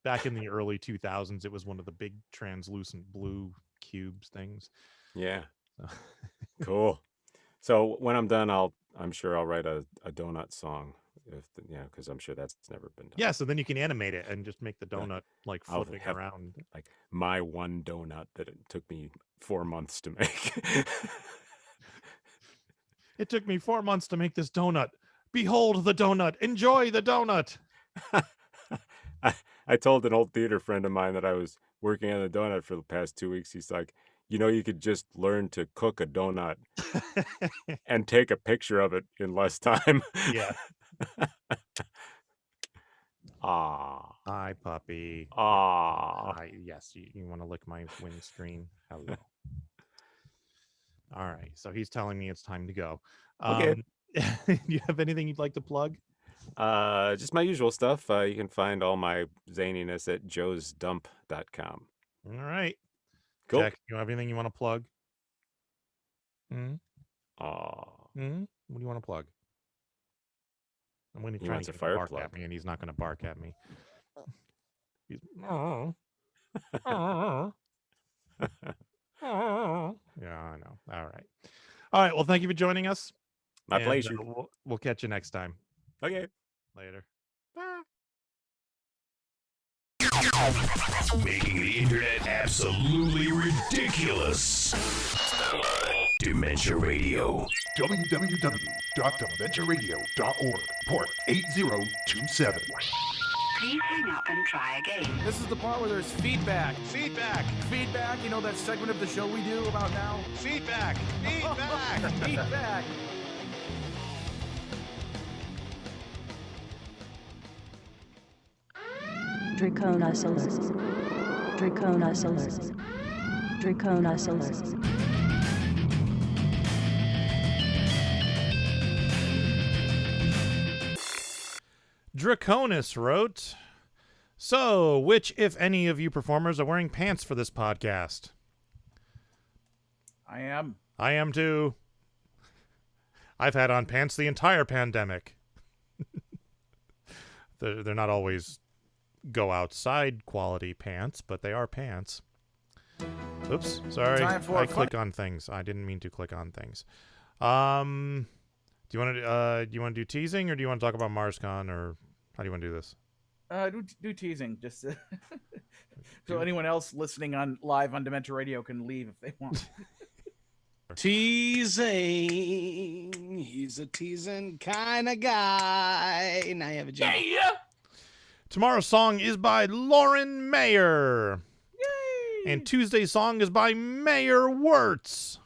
back in the early 2000s, it was one of the big translucent blue cubes things. yeah, cool. So when I'm done, I'm sure I'll write a donut song, because I'm sure that's never been done. Yeah, so then you can animate it and just make the donut like I'll flipping have, around. like my one donut that it took me 4 months to make. It took me 4 months to make this donut. Behold the donut. Enjoy the donut. I told an old theater friend of mine that I was working on the donut for the past 2 weeks. He's like, you could just learn to cook a donut and take a picture of it in less time. Yeah. Ah. Hi, puppy. Ah. Yes, you want to lick my windscreen? Hello. All right, so he's telling me it's time to go. Okay. Do you have anything you'd like to plug? Just my usual stuff. You can find all my zaniness at joesdump.com. All right. Cool. Jack, you have anything you want to plug? Aw. What do you want to plug? I'm going to He try wants to a get him to fire bark plug. at me, and he's not going to bark at me. He's... Yeah, I know. All right. Well, thank you for joining us. My pleasure. We'll catch you next time. Okay. Later. Making the internet absolutely ridiculous. Dementia Radio. www.dementiaradio.org. Port 8027. Please hang up and try again. This is the part where there's feedback. Feedback. Feedback, that segment of the show we do about now? Feedback. Feedback. Feedback. Draconis alert. Draconis alert. Draconis alert. Draconis wrote, so which, if any, of you performers are wearing pants for this podcast? I am. I am too. I've had on pants the entire pandemic. They're not always go outside quality pants, but they are pants. Oops, sorry. I click on things. I didn't mean to click on things. Do you want to do teasing, or do you want to talk about MarsCon, or how do you want to do this? Do teasing, just so anyone else listening live on Dementia Radio can leave if they want. Teasing. He's a teasing kind of guy. Now you have a job. Yeah. Tomorrow's song is by Lauren Mayer. Yay! And Tuesday's song is by Mayer Wirtz.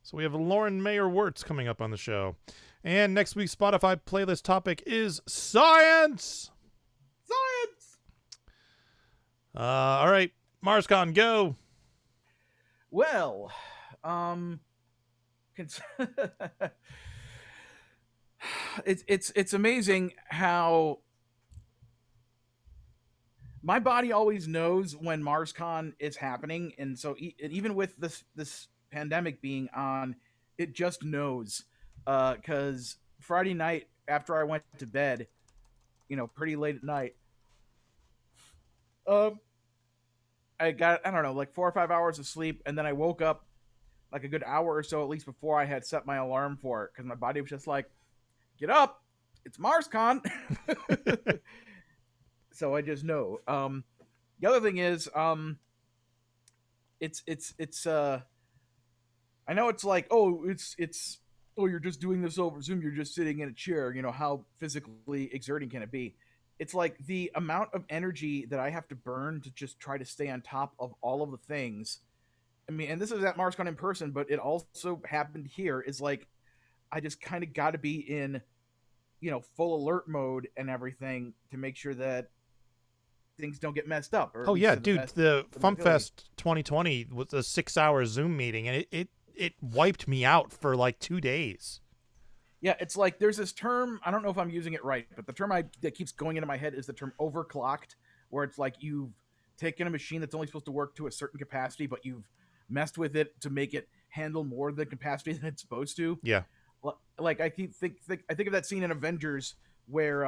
So we have Lauren Mayer Wirtz coming up on the show. And next week's Spotify playlist topic is science. Science. All right, MarsCon, go. Well, it's amazing how my body always knows when MarsCon is happening, and so even with this pandemic being on, it just knows. Because Friday night after I went to bed, pretty late at night, I got, I don't know, like 4 or 5 hours of sleep, and then I woke up like a good hour or so at least before I had set my alarm for it, because my body was just like, get up, it's MarsCon. So I just know. The other thing is, it's I know it's like, oh, you're just doing this over Zoom, you're just sitting in a chair, how physically exerting can it be? It's like the amount of energy that I have to burn to just try to stay on top of all of the things. I mean, and this is at MarsCon in person, but it also happened here, is like, I just kind of got to be in, full alert mode and everything to make sure that things don't get messed up. Oh yeah, dude, the FuMPFest 2020 was a 6-hour Zoom meeting, and it wiped me out for like 2 days. Yeah, it's like there's this term, I don't know if I'm using it right, but the term that keeps going into my head is the term overclocked, where it's like you've taken a machine that's only supposed to work to a certain capacity, but you've messed with it to make it handle more of the capacity than it's supposed to. Yeah. Like I think of that scene in Avengers where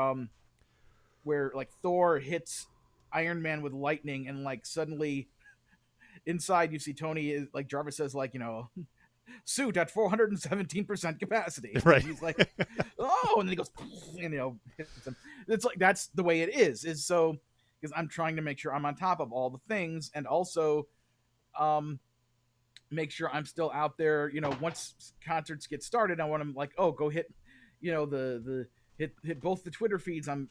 like Thor hits Iron Man with lightning, and like suddenly inside you see Tony is like, Jarvis says, like, suit at 417% capacity. Right. And he's like, oh, and then he goes, hits him. It's like, that's the way it is so, because I'm trying to make sure I'm on top of all the things, and also make sure I'm still out there. Once concerts get started, I want to like, oh, go hit, hit both the Twitter feeds I'm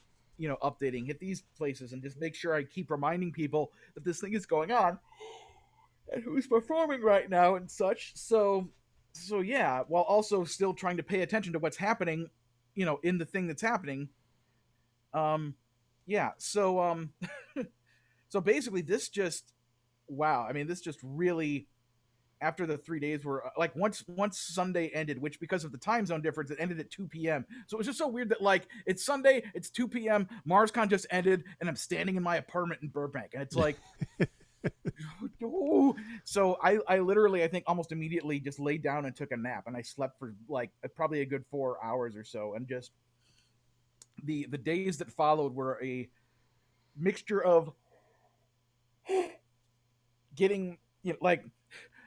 updating, hit these places, and just make sure I keep reminding people that this thing is going on and who's performing right now and such. So yeah, while also still trying to pay attention to what's happening, in the thing that's happening. Yeah. So, so basically this just, wow. I mean, this just really, after the 3 days were like, once Sunday ended, which because of the time zone difference, it ended at 2 p.m. So it was just so weird that like, it's Sunday, it's 2 p.m. MarsCon just ended, and I'm standing in my apartment in Burbank, and it's like, so I literally, I think almost immediately just laid down and took a nap, and I slept for like probably a good 4 hours or so. And just the days that followed were a mixture of getting, like,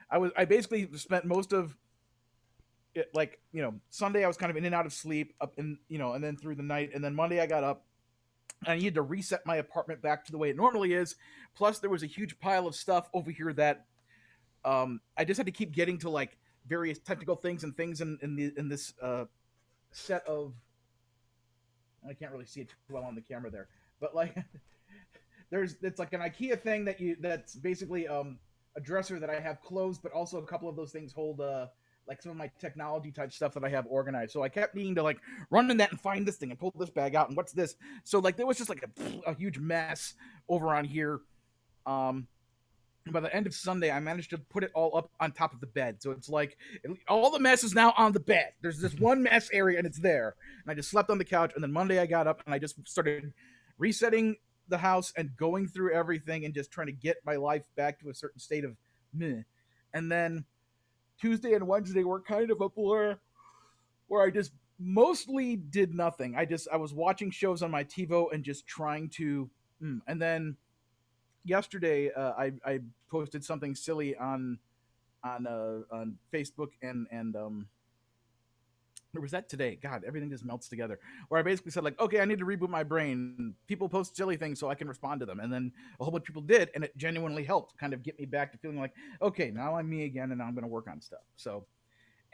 I basically spent most of it, like, Sunday I was kind of in and out of sleep up in, and then through the night, and then Monday I got up and I needed to reset my apartment back to the way it normally is. Plus there was a huge pile of stuff over here that I just had to keep getting to, like, various technical things and things in this set of, I can't really see it too well on the camera there, but like it's like an IKEA thing that's basically a dresser that I have closed, but also a couple of those things hold like some of my technology type stuff that I have organized. So I kept needing to like run in that and find this thing and pull this bag out and what's this. So like there was just like a huge mess over on here. By the end of Sunday, I managed to put it all up on top of the bed. So it's like all the mess is now on the bed. There's this one mess area and it's there. And I just slept on the couch. And then Monday I got up and I just started resetting the house and going through everything and just trying to get my life back to a certain state of meh. And then Tuesday and Wednesday were kind of a blur, where I just mostly did nothing. I was watching shows on my TiVo and just trying to, and then yesterday I posted something silly on Facebook and or was that today? God, everything just melts together. Where I basically said, like, okay, I need to reboot my brain. People post silly things so I can respond to them. And then a whole bunch of people did, and it genuinely helped kind of get me back to feeling like, okay, now I'm me again, and now I'm going to work on stuff. So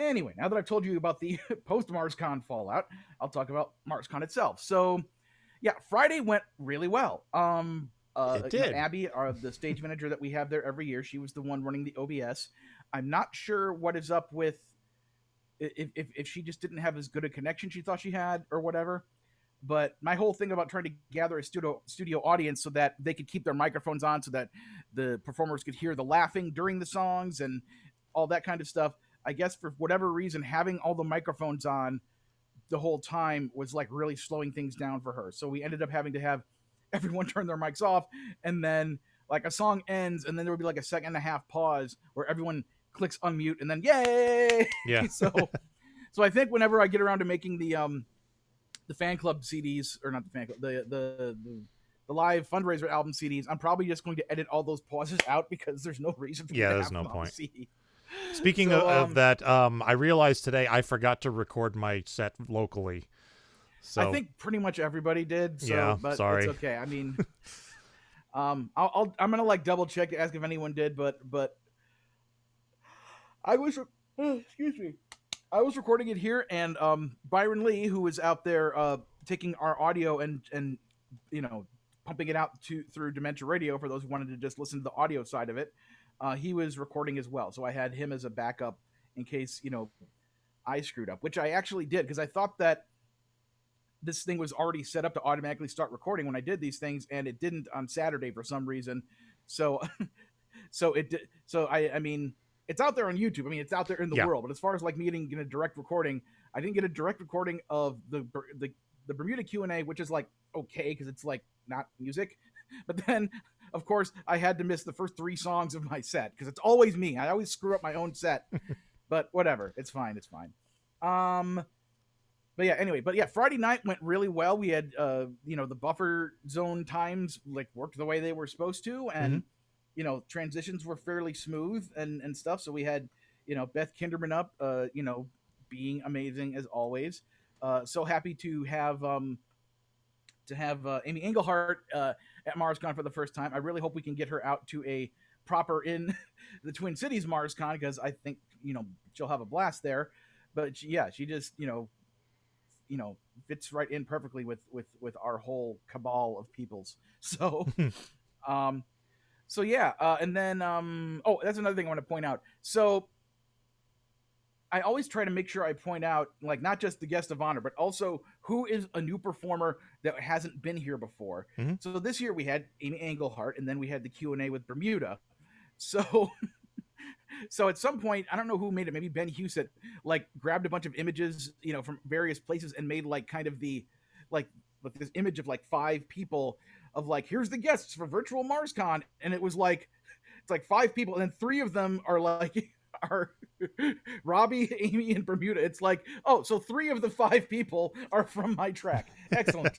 anyway, now that I've told you about the post-MarsCon fallout, I'll talk about MarsCon itself. So yeah, Friday went really well. It did. Abby, the stage manager that we have there every year, she was the one running the OBS. I'm not sure what is up with if she just didn't have as good a connection she thought she had or whatever. But my whole thing about trying to gather a studio audience so that they could keep their microphones on so that the performers could hear the laughing during the songs and all that kind of stuff, I guess for whatever reason, having all the microphones on the whole time was like really slowing things down for her. So we ended up having to have everyone turn their mics off, and then like a song ends and then there would be like a 1.5 second pause where everyone clicks unmute and then yay. Yeah. So I think whenever I get around to making the the fan club CDs, or not the fan club, the live fundraiser album CDs. I'm probably just going to edit all those pauses out because there's no reason for me to there's have no them on the point. CD. Speaking of that, I realized today I forgot to record my set locally. So I think pretty much everybody did. So, yeah, but sorry. It's okay. I mean, I'm gonna like double check to ask if anyone did, but I was excuse me, I was recording it here, and Byron Lee, who was out there taking our audio and pumping it out through Dementia Radio for those who wanted to just listen to the audio side of it. He was recording as well, so I had him as a backup in case I screwed up, which I actually did because I thought that this thing was already set up to automatically start recording when I did these things, and it didn't on Saturday for some reason. So, I mean, it's out there on YouTube. I mean, it's out there in the world. But as far as like me getting a direct recording, I didn't get a direct recording of the Bermuda Q&A, which is like okay because it's like not music. But then, of course, I had to miss the first 3 songs of my set because it's always me. I always screw up my own set. But whatever, it's fine. It's fine. But yeah, anyway, Friday night went really well. We had, the buffer zone times like worked the way they were supposed to, and transitions were fairly smooth and stuff. So we had, Beth Kinderman up, being amazing as always. So happy to have Amy Engelhardt at MarsCon for the first time. I really hope we can get her out to a proper in the Twin Cities MarsCon because I think she'll have a blast there. But she just fits right in perfectly with our whole cabal of peoples. So and then that's another thing I want to point out. So I always try to make sure I point out, like, not just the guest of honor, but also who is a new performer that hasn't been here before. Mm-hmm. So this year we had Amy Engelhardt, and then we had the Q&A with Bermuda. So at some point, I don't know who made it, maybe Ben Husett, like, grabbed a bunch of images, from various places and made, like, kind of the, like this image of, like, 5 people of, like, here's the guests for virtual MarsCon. And it was, like, it's, like, 5 people, and then 3 of them are, like... are Robbie, Amy, and Bermuda. It's like, oh, so 3 of the 5 people are from my track. Excellent.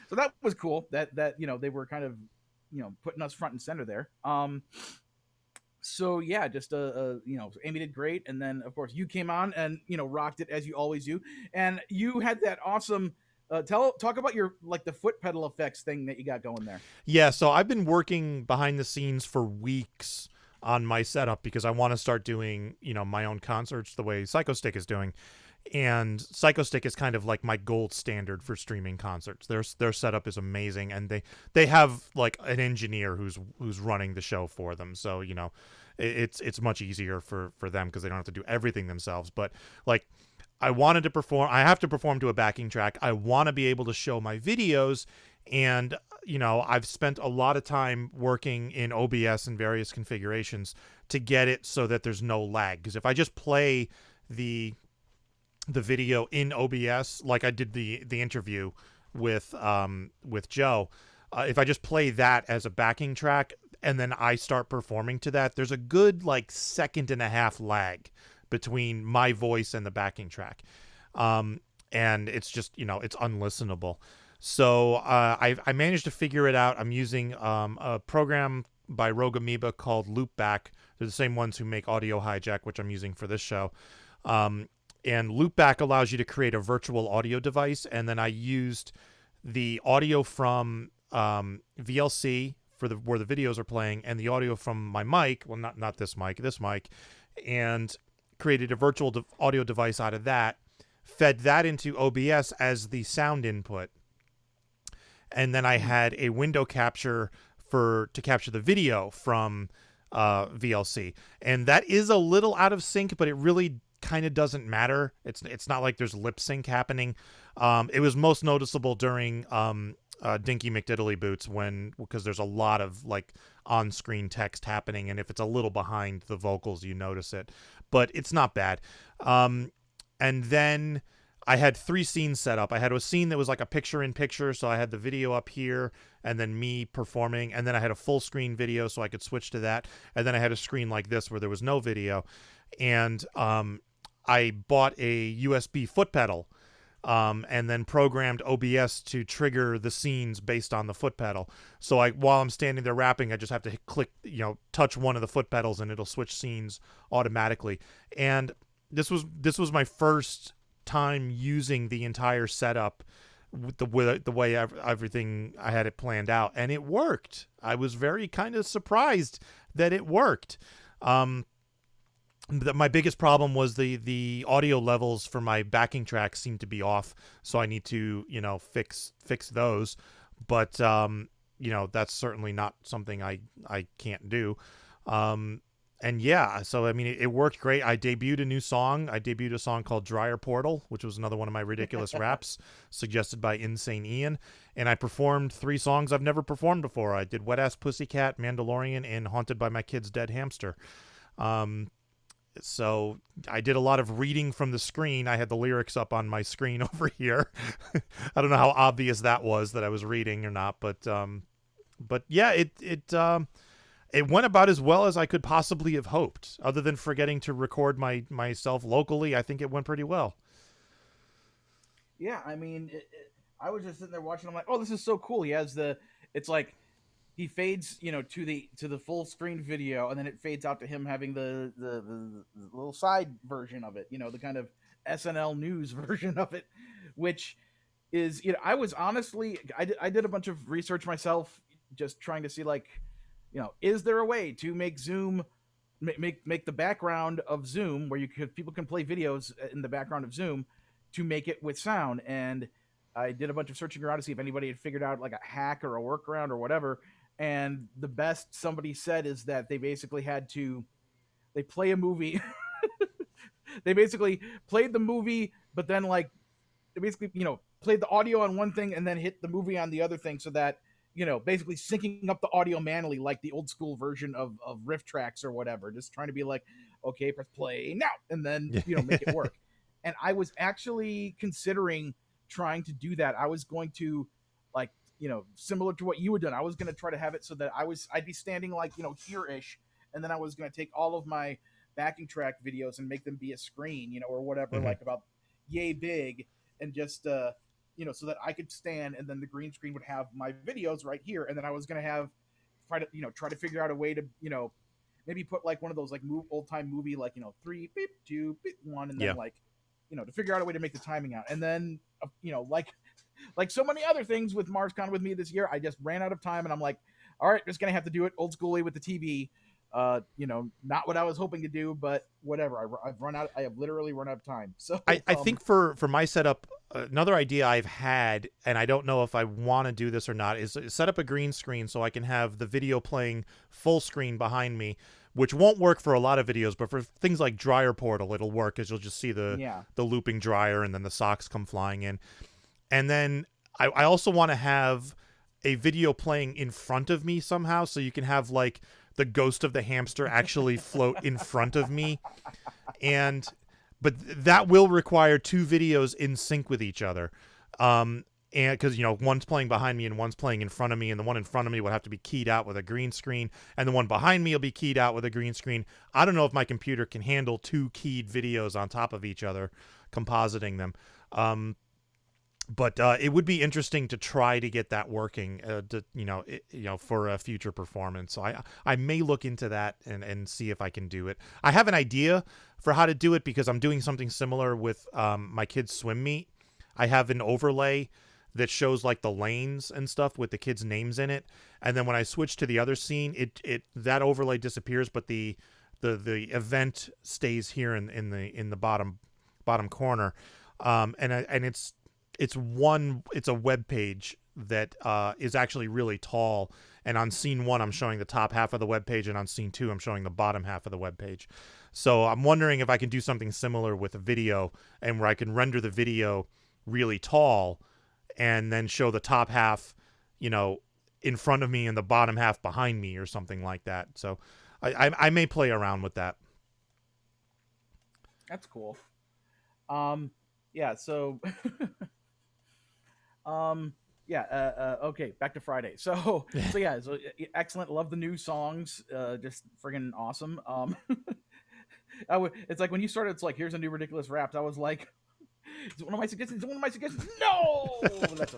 So that was cool that they were kind of putting us front and center there. So yeah, just Amy did great, and then of course you came on and rocked it as you always do, and you had that awesome talk about your, like, the foot pedal effects thing that you got going there. Yeah, so I've been working behind the scenes for weeks on my setup because I want to start doing, my own concerts the way Psychostick is doing. And Psychostick is kind of like my gold standard for streaming concerts. Their setup is amazing, and they have like an engineer who's running the show for them. So, it's much easier for them because they don't have to do everything themselves. But like, I wanted to perform, I have to perform to a backing track. I want to be able to show my videos, and I've spent a lot of time working in OBS and various configurations to get it so that there's no lag. Because if I just play the video in OBS, like I did the interview with Joe, if I just play that as a backing track and then I start performing to that, there's a good like 1.5 seconds lag between my voice and the backing track, and it's just it's unlistenable. So I managed to figure it out. I'm using a program by Rogue Amoeba called Loopback. They're the same ones who make Audio Hijack, which I'm using for this show. And Loopback allows you to create a virtual audio device. And then I used the audio from VLC for where the videos are playing, and the audio from my mic. Well, not this mic, and created a virtual audio device out of that. Fed that into OBS as the sound input. And then I had a window capture to capture the video from VLC. And that is a little out of sync, but it really kind of doesn't matter. It's not like there's lip sync happening. It was most noticeable during Dinky McDiddly Boots because there's a lot of like on-screen text happening, and if it's a little behind the vocals, you notice it. But it's not bad. And then I had 3 scenes set up. I had a scene that was like a picture-in-picture, so I had the video up here, and then me performing, and then I had a full-screen video, so I could switch to that, and then I had a screen like this where there was no video, and I bought a USB foot pedal and then programmed OBS to trigger the scenes based on the foot pedal. So while I'm standing there rapping, I just have to click, touch one of the foot pedals, and it'll switch scenes automatically. And this was my first time using the entire setup with the way everything I had it planned out, and it worked. I was very kind of surprised that it worked. My biggest problem was the audio levels for my backing tracks seem to be off, so I need to fix those. But that's certainly not something I can't do. And yeah, so I mean, it worked great. I debuted a new song. I debuted a song called Dryer Portal, which was another one of my ridiculous raps suggested by Insane Ian. And I performed 3 songs I've never performed before. I did Wet Ass Pussycat, Mandalorian, and Haunted by My Kid's Dead Hamster. So I did a lot of reading from the screen. I had the lyrics up on my screen over here. I don't know how obvious that was that I was reading or not, but yeah, it went about as well as I could possibly have hoped. Other than forgetting to record myself locally, I think it went pretty well. Yeah, I mean, I was just sitting there watching. I'm like, oh, this is so cool. He has it's like he fades, to the full screen video, and then it fades out to him having the little side version of it, the kind of SNL news version of it, which is, I was honestly, I did a bunch of research myself, just trying to see is there a way to make Zoom make the background of Zoom where people can play videos in the background of Zoom to make it with sound? And I did a bunch of searching around to see if anybody had figured out like a hack or a workaround or whatever. And the best somebody said is that they basically they play a movie. They basically played the movie, but then they basically, played the audio on one thing and then hit the movie on the other thing, so that, basically syncing up the audio manually, like the old school version of riff tracks or whatever, just trying to be like, okay, press play now, and then, make it work. And I was actually considering trying to do that. I was going to, similar to what you had done, I was going to try to have it so that I'd be standing here-ish, and then I was going to take all of my backing track videos and make them be a screen, or whatever, Mm-hmm. about yay big, and just, so that I could stand, and then the green screen would have my videos right here, and then I was going to try to figure out a way to, maybe put one of those old time movie 3 beep 2 beep 1, and then to figure out a way to make the timing out, and then like so many other things with MarsCon with me this year, I just ran out of time, and I'm like, all right, just gonna have to do it old schooly with the TV. Not what I was hoping to do, but whatever. I have literally run out of time. So I think for my setup, another idea I've had, and I don't know if I want to do this or not, is set up a green screen so I can have the video playing full screen behind me, which won't work for a lot of videos, but for things like Dryer Portal, it'll work, because you'll just see the looping dryer, and then the socks come flying in. And then I also want to have a video playing in front of me somehow, so you can have the ghost of the hamster actually float in front of me. But that will require 2 videos in sync with each other. And because, one's playing behind me and one's playing in front of me, and the one in front of me would have to be keyed out with a green screen, and the one behind me will be keyed out with a green screen. I don't know if my computer can handle 2 keyed videos on top of each other, compositing them. But it would be interesting to try to get that working, for a future performance. So I may look into that and see if I can do it. I have an idea for how to do it, because I'm doing something similar with my kids' swim meet. I have an overlay that shows the lanes and stuff with the kids' names in it, and then when I switch to the other scene, it that overlay disappears, but the event stays here in the bottom corner, and it's a web page that is actually really tall, and on scene 1 I'm showing the top half of the web page, and on scene 2 I'm showing the bottom half of the web page. So I'm wondering if I can do something similar with a video, and where I can render the video really tall and then show the top half in front of me and the bottom half behind me, or something like that. So I may play around with that. That's cool. Yeah, so okay, back to Friday. So excellent. Love the new songs. Just friggin' awesome. It's like when you started, it's like, here's a new ridiculous rap. I was like, Is it one of my suggestions? Is it one of my suggestions? No! That's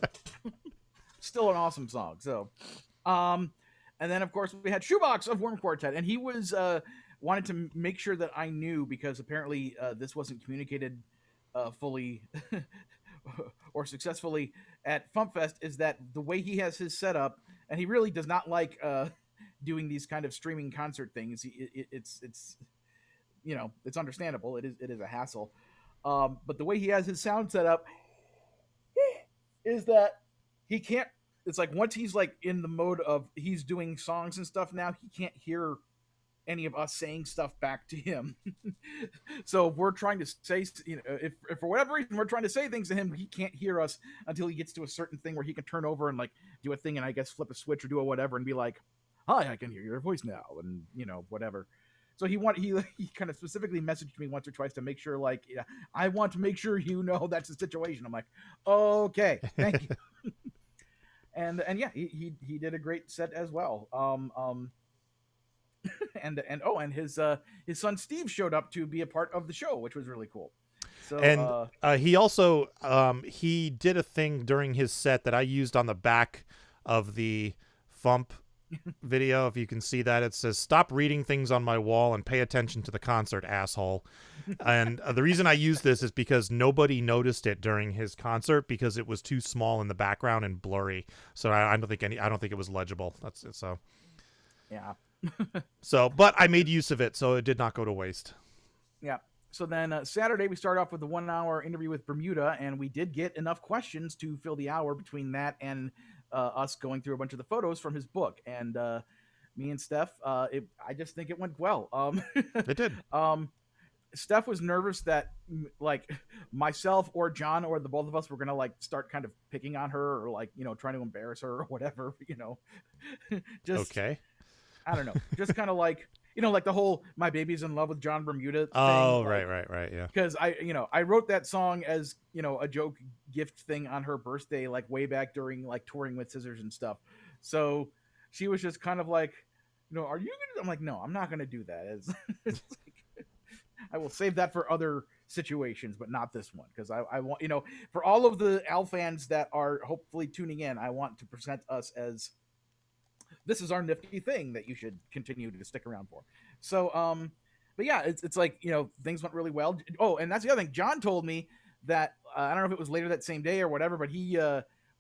still an awesome song. So, and then, of course, we had Shoebox of Worm Quartet, and he was wanted to make sure that I knew, because apparently this wasn't communicated fully or successfully at FuMPFest, is that the way he has his setup, and he really does not like doing these kind of streaming concert things. It's it's understandable. It is a hassle. But the way he has his sound set up is that he can't. It's like once he's like in the mode of he's doing songs and stuff now, he can't hear any of us saying stuff back to him. So if we're trying to say, if for whatever reason we're trying to say things to him, he can't hear us until he gets to a certain thing where he can turn over and like do a thing and I guess flip a switch or do a whatever and be like, "Hi, I can hear your voice now," and whatever. So he kind of specifically messaged me once or twice to make sure, like, yeah, I want to make sure that's the situation. I'm like, okay, thank you. and yeah, he did a great set as well. And his son Steve showed up to be a part of the show, which was really cool. So and he also he did a thing during his set that I used on the back of the FuMP video. If you can see that, it says, "Stop reading things on my wall and pay attention to the concert, asshole." And the reason I use this is because nobody noticed it during his concert because it was too small in the background and blurry. So I don't think it was legible. That's it. So yeah. So, but I made use of it, so it did not go to waste. Yeah. So then Saturday we start off with the 1 hour interview with Bermuda, and we did get enough questions to fill the hour between that and us going through a bunch of the photos from his book. And me and Steph, I just think it went well. It did. Steph was nervous that like myself or John or the both of us were gonna like start kind of picking on her or like trying to embarrass her or whatever. Just okay. I don't know, just kind of like like the whole "my baby's in love with John Bermuda" thing. Oh, like, right, yeah. Because I wrote that song as a joke gift thing on her birthday, like way back during like touring with Scissors and stuff. So she was just kind of like, "Are you gonna?" I'm like, "No, I'm not gonna do that." It's like, I will save that for other situations, but not this one, because I want for all of the Al fans that are hopefully tuning in, I want to present us as this is our nifty thing that you should continue to stick around for. So, but yeah, it's like, things went really well. Oh, and that's the other thing. John told me that, I don't know if it was later that same day or whatever, but he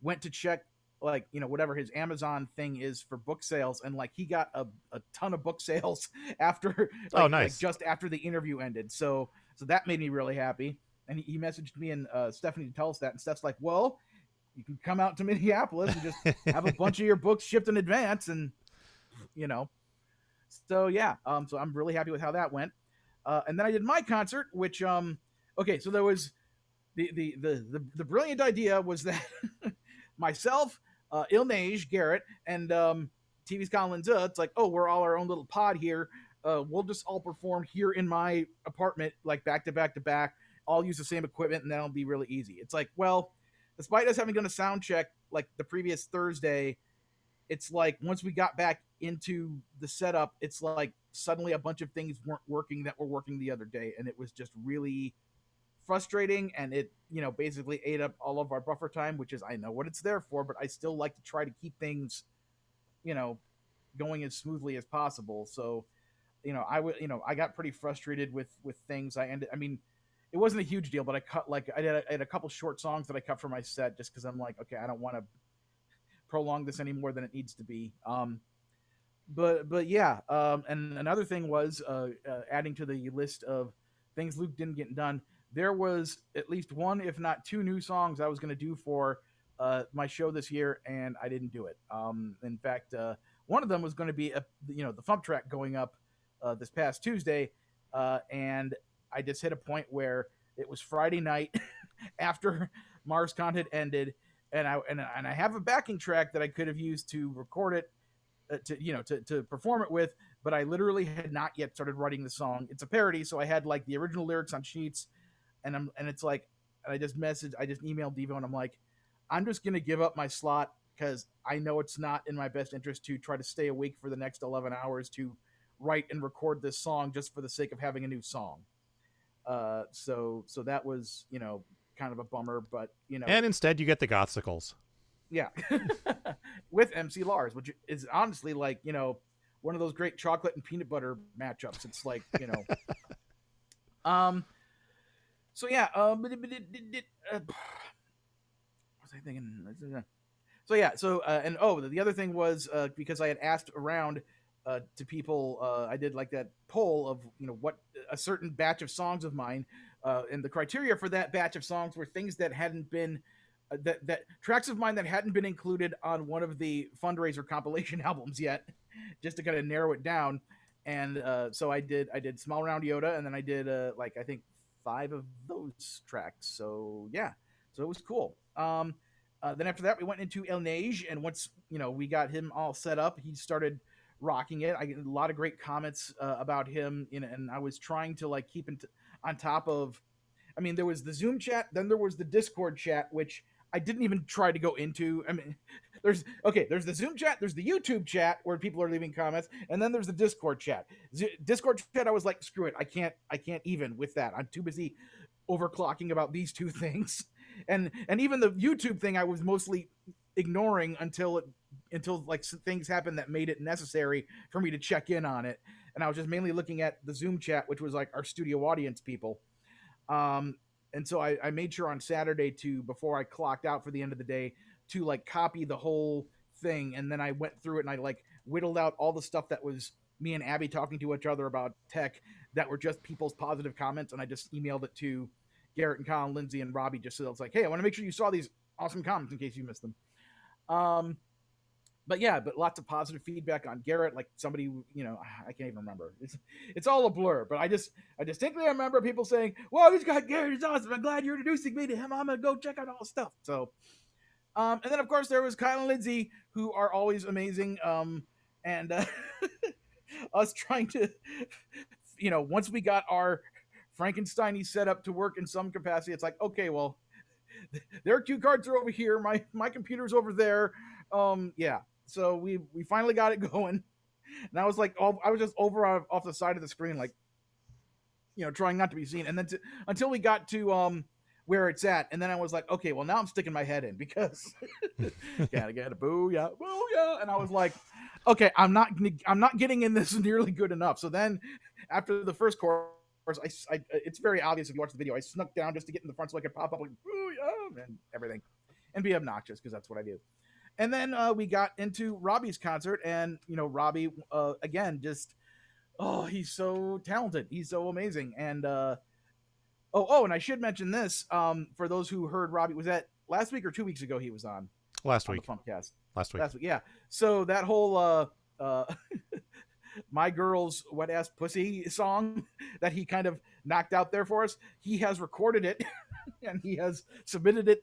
went to check, like, whatever his Amazon thing is for book sales. And like, he got a ton of book sales after, nice. Like just after the interview ended. So that made me really happy. And he messaged me and Stephanie to tell us that. And Steph's like, well, you can come out to Minneapolis and just have a bunch of your books shipped in advance. And, so yeah. So I'm really happy with how that went. And then I did my concert, which, okay. So there was the brilliant idea was that myself, Ilnage, Garrett, and TV's Colin Linda, it's like, oh, we're all our own little pod here. We'll just all perform here in my apartment, like back to back to back. I'll use the same equipment and that'll be really easy. It's like, well, despite us having done a sound check like the previous Thursday, it's like once we got back into the setup, it's like suddenly a bunch of things weren't working that were working the other day. And it was just really frustrating. And it, basically ate up all of our buffer time, which is, I know what it's there for, but I still like to try to keep things, going as smoothly as possible. So, I got pretty frustrated with things. It wasn't a huge deal, but I cut I had a couple short songs that I cut from my set just because I'm like, okay, I don't want to prolong this any more than it needs to be. But yeah. And another thing was adding to the list of things Luke didn't get done. There was at least one, if not two, new songs I was going to do for my show this year, and I didn't do it. In fact, one of them was going to be the FuMP track going up this past Tuesday, and I just hit a point where it was Friday night after MarsCon had ended, and I have a backing track that I could have used to record it, to perform it with, but I literally had not yet started writing the song. It's a parody, so I had like the original lyrics on sheets, and it's like, and I just emailed Devo, and I'm like, I'm just gonna give up my slot because I know it's not in my best interest to try to stay awake for the next 11 hours to write and record this song just for the sake of having a new song. So that was, kind of a bummer, but And instead, you get the Gothsicles. Yeah, with MC Lars, which is honestly like one of those great chocolate and peanut butter matchups. It's like So yeah, what was I thinking? So yeah, and the other thing was because I had asked around to people, I did like that poll of what a certain batch of songs of mine, and the criteria for that batch of songs were things that hadn't been that tracks of mine that hadn't been included on one of the fundraiser compilation albums yet, just to kind of narrow it down. And so I did Small Round Yoda, and then I did I think 5 of those tracks. So yeah, so it was cool. Then after that, we went into El Neige, and once we got him all set up, he started rocking it. I get a lot of great comments about him, and I was trying to like keep on top of. I mean, there was the Zoom chat, then there was the Discord chat, which I didn't even try to go into. I mean, there's the Zoom chat, there's the YouTube chat where people are leaving comments, and then there's the Discord chat. Discord chat, I was like, screw it, I can't even with that. I'm too busy overclocking about these two things, and even the YouTube thing I was mostly ignoring until like things happened that made it necessary for me to check in on it, and I was just mainly looking at the Zoom chat, which was like our studio audience people. And so I made sure on Saturday before I clocked out for the end of the day, to like copy the whole thing. And then I went through it and I like whittled out all the stuff that was me and Abby talking to each other about tech that were just people's positive comments. And I just emailed it to Garrett and Colin, Lindsay and Robbie, just so it's like, hey, I want to make sure you saw these awesome comments in case you missed them. But lots of positive feedback on Garrett. Like somebody, I can't even remember. It's all a blur. But I distinctly remember people saying, "Whoa, this guy Garrett is awesome. I'm glad you're introducing me to him. I'm gonna go check out all the stuff." So, and then of course there was Kyle and Lindsay, who are always amazing. And us trying to, once we got our Frankenstein set up to work in some capacity, it's like, okay, well, their cue cards are over here. My computer's over there. Yeah. So we finally got it going, and I was like, I was just over off the side of the screen, like, trying not to be seen. And then until we got to where it's at, and then I was like, okay, well now I'm sticking my head in because gotta get a booyah. And I was like, okay, I'm not getting in this nearly good enough. So then after the first course, it's very obvious if you watch the video. I snuck down just to get in the front so I could pop up like booyah and everything, and be obnoxious because that's what I do. And then we got into Robbie's concert, and Robbie again, just he's so talented, he's so amazing. And and I should mention this for those who heard Robbie, was that last week or 2 weeks ago he was on last week the FuMPCast. Last week, yeah. So that whole My Girl's Wet Ass Pussy song that he kind of knocked out there for us, he has recorded it and he has submitted it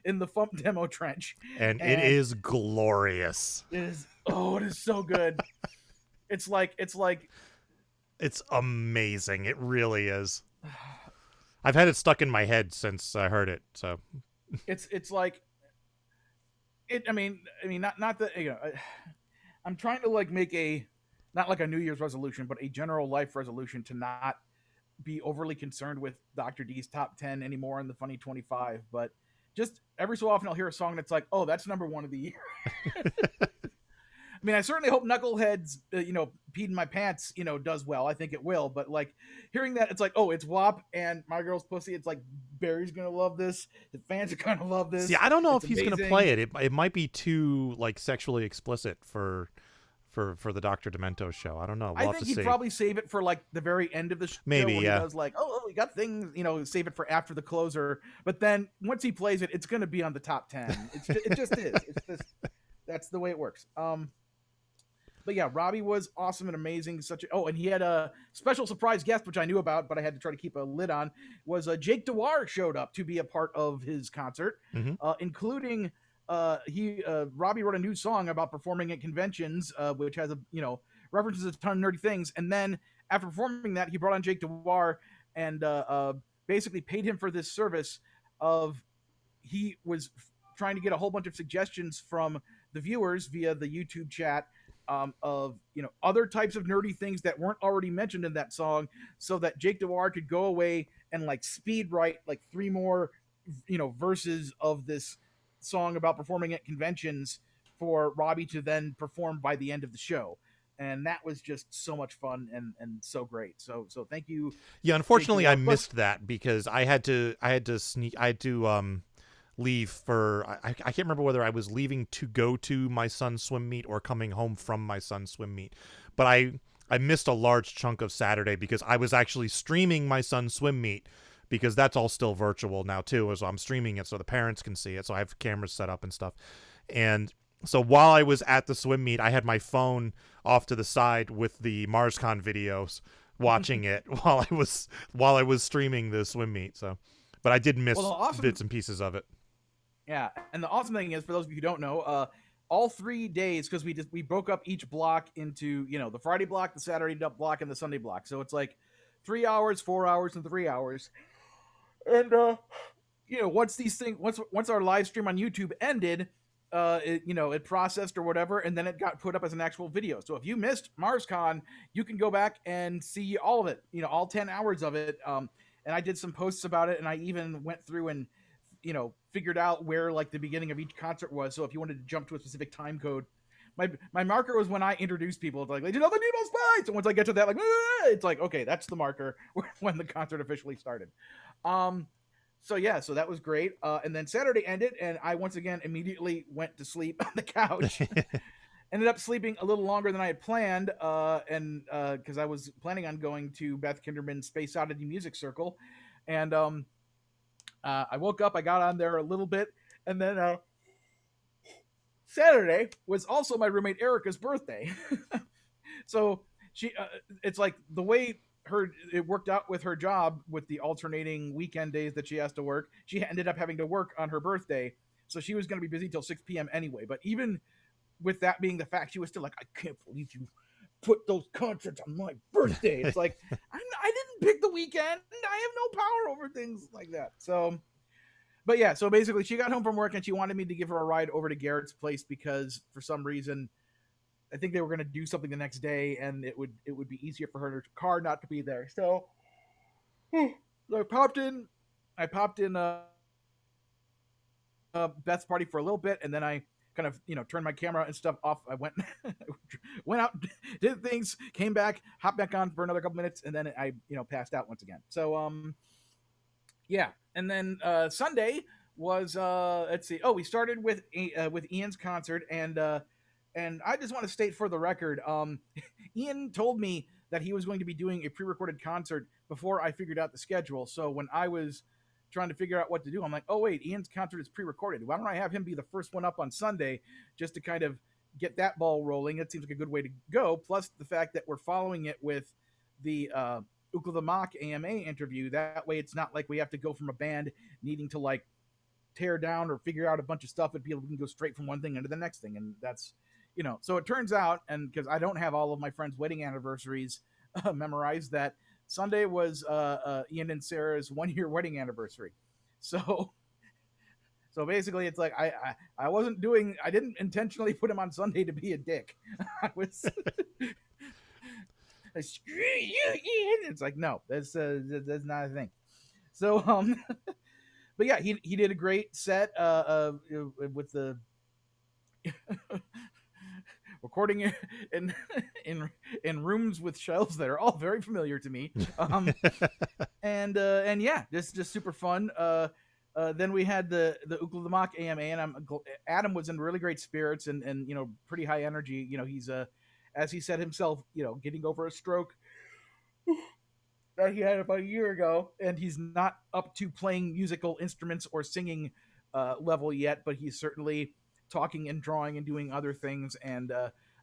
in the FuMP demo trench, and it is glorious. It is so good. it's amazing. It really is. I've had it stuck in my head since I heard it. So it's like it. I mean, not that I'm trying to like make not like a New Year's resolution, but a general life resolution to not be overly concerned with Dr. D's top 10 anymore in the Funny 25, but just every so often I'll hear a song that's like, oh, that's number 1 of the year. I mean, I certainly hope Knuckleheads, Peed in My Pants, does well. I think it will. But like hearing that, it's like, oh, it's WAP and My Girl's Pussy. It's like Barry's gonna love this. The fans are gonna love this. See, I don't know if he's gonna play it. It might be too like sexually explicit for the Dr. Demento show. I don't know. I think he'd probably save it for like the very end of the show. Maybe, yeah. He does like, we got things, save it for after the closer. But then once he plays it, it's going to be on the top 10. It just is. It's just, that's the way it works. But yeah, Robbie was awesome and amazing. And he had a special surprise guest, which I knew about, but I had to try to keep a lid on, was Jake Dewar showed up to be a part of his concert, including Robbie wrote a new song about performing at conventions, which has references a ton of nerdy things. And then after performing that, he brought on Jake Dewar and basically paid him for this service of he was trying to get a whole bunch of suggestions from the viewers via the YouTube chat of other types of nerdy things that weren't already mentioned in that song, so that Jake Dewar could go away and like speed write like 3 more verses of this song about performing at conventions for Robbie to then perform by the end of the show. And that was just so much fun and so great. So thank you. Yeah, unfortunately, I Plus- missed that because I had to leave for I can't remember whether I was leaving to go to my son's swim meet or coming home from my son's swim meet. But I missed a large chunk of Saturday because I was actually streaming my son's swim meet, because that's all still virtual now too. So I'm streaming it so the parents can see it. So I have cameras set up and stuff. And so while I was at the swim meet, I had my phone off to the side with the MarsCon videos, watching it while I was streaming the swim meet. So, but I did miss bits and pieces of it. Yeah, and the awesome thing is, for those of you who don't know, all 3 days, because we broke up each block into the Friday block, the Saturday block, and the Sunday block. So it's like 3 hours, 4 hours, and 3 hours. And once our live stream on YouTube ended, it processed or whatever, and then it got put up as an actual video. So if you missed MarsCon, you can go back and see all of it, all 10 hours of it. And I did some posts about it, and I even went through and figured out where like the beginning of each concert was. So if you wanted to jump to a specific time code, my marker was when I introduced people. It's like, the Needle Spice. And once I get to that, like, it's like, okay, that's the marker when the concert officially started. So that was great. And then Saturday ended, and I once again immediately went to sleep on the couch. Ended up sleeping a little longer than I had planned, and because I was planning on going to Beth Kinderman's Space Oddity Music Circle, and I woke up, I got on there a little bit, and then Saturday was also my roommate Erica's birthday. So she, it's like the way it worked out with her job with the alternating weekend days that she has to work. She ended up having to work on her birthday, so she was going to be busy till 6 p.m. anyway. But even with that being the fact, she was still like, I can't believe you put those concerts on my birthday. It's like, I didn't pick the weekend. I have no power over things like that. So, but yeah, so basically she got home from work and she wanted me to give her a ride over to Garrett's place because for some reason, I think they were going to do something the next day and it would be easier for her car not to be there. So I popped in Beth's party for a little bit, and then I kind of, turned my camera and stuff off. I went out, did things, came back, hopped back on for another couple minutes, and then I, passed out once again. So, yeah. And then Sunday was, let's see. Oh, we started with Ian's concert, and I just want to state for the record, Ian told me that he was going to be doing a pre-recorded concert before I figured out the schedule. So when I was trying to figure out what to do, I'm like, oh wait, Ian's concert is pre-recorded. Why don't I have him be the first one up on Sunday just to kind of get that ball rolling? It seems like a good way to go. Plus the fact that we're following it with the Ukla the Mock AMA interview. That way it's not like we have to go from a band needing to like tear down or figure out a bunch of stuff, and people can go straight from one thing into the next thing. And that's, so it turns out, and because I don't have all of my friends' wedding anniversaries memorized, that Sunday was Ian and Sarah's 1-year wedding anniversary. So basically it's like I didn't intentionally put him on Sunday to be a dick. I was it's like, no, that's not a thing. So but yeah, he did a great set with the recording in rooms with shelves that are all very familiar to me, and yeah, just super fun. Then we had the Ukla the Mock AMA, and Adam was in really great spirits and pretty high energy. He's as he said himself, getting over a stroke that he had about a year ago, and he's not up to playing musical instruments or singing level yet, but he's certainly talking and drawing and doing other things. And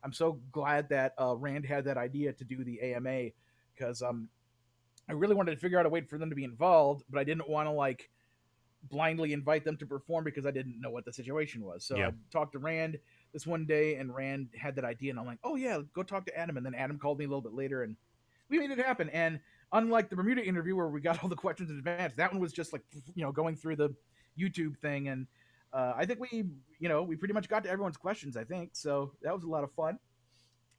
I'm so glad that Rand had that idea to do the AMA, because I really wanted to figure out a way for them to be involved, but I didn't want to like blindly invite them to perform because I didn't know what the situation was. So yeah. I talked to Rand this one day, and Rand had that idea, and I'm like, oh yeah, go talk to Adam. And then Adam called me a little bit later, and we made it happen. And unlike the Bermuda interview where we got all the questions in advance, that one was just like, going through the YouTube thing. And I think we pretty much got to everyone's questions, I think. So that was a lot of fun.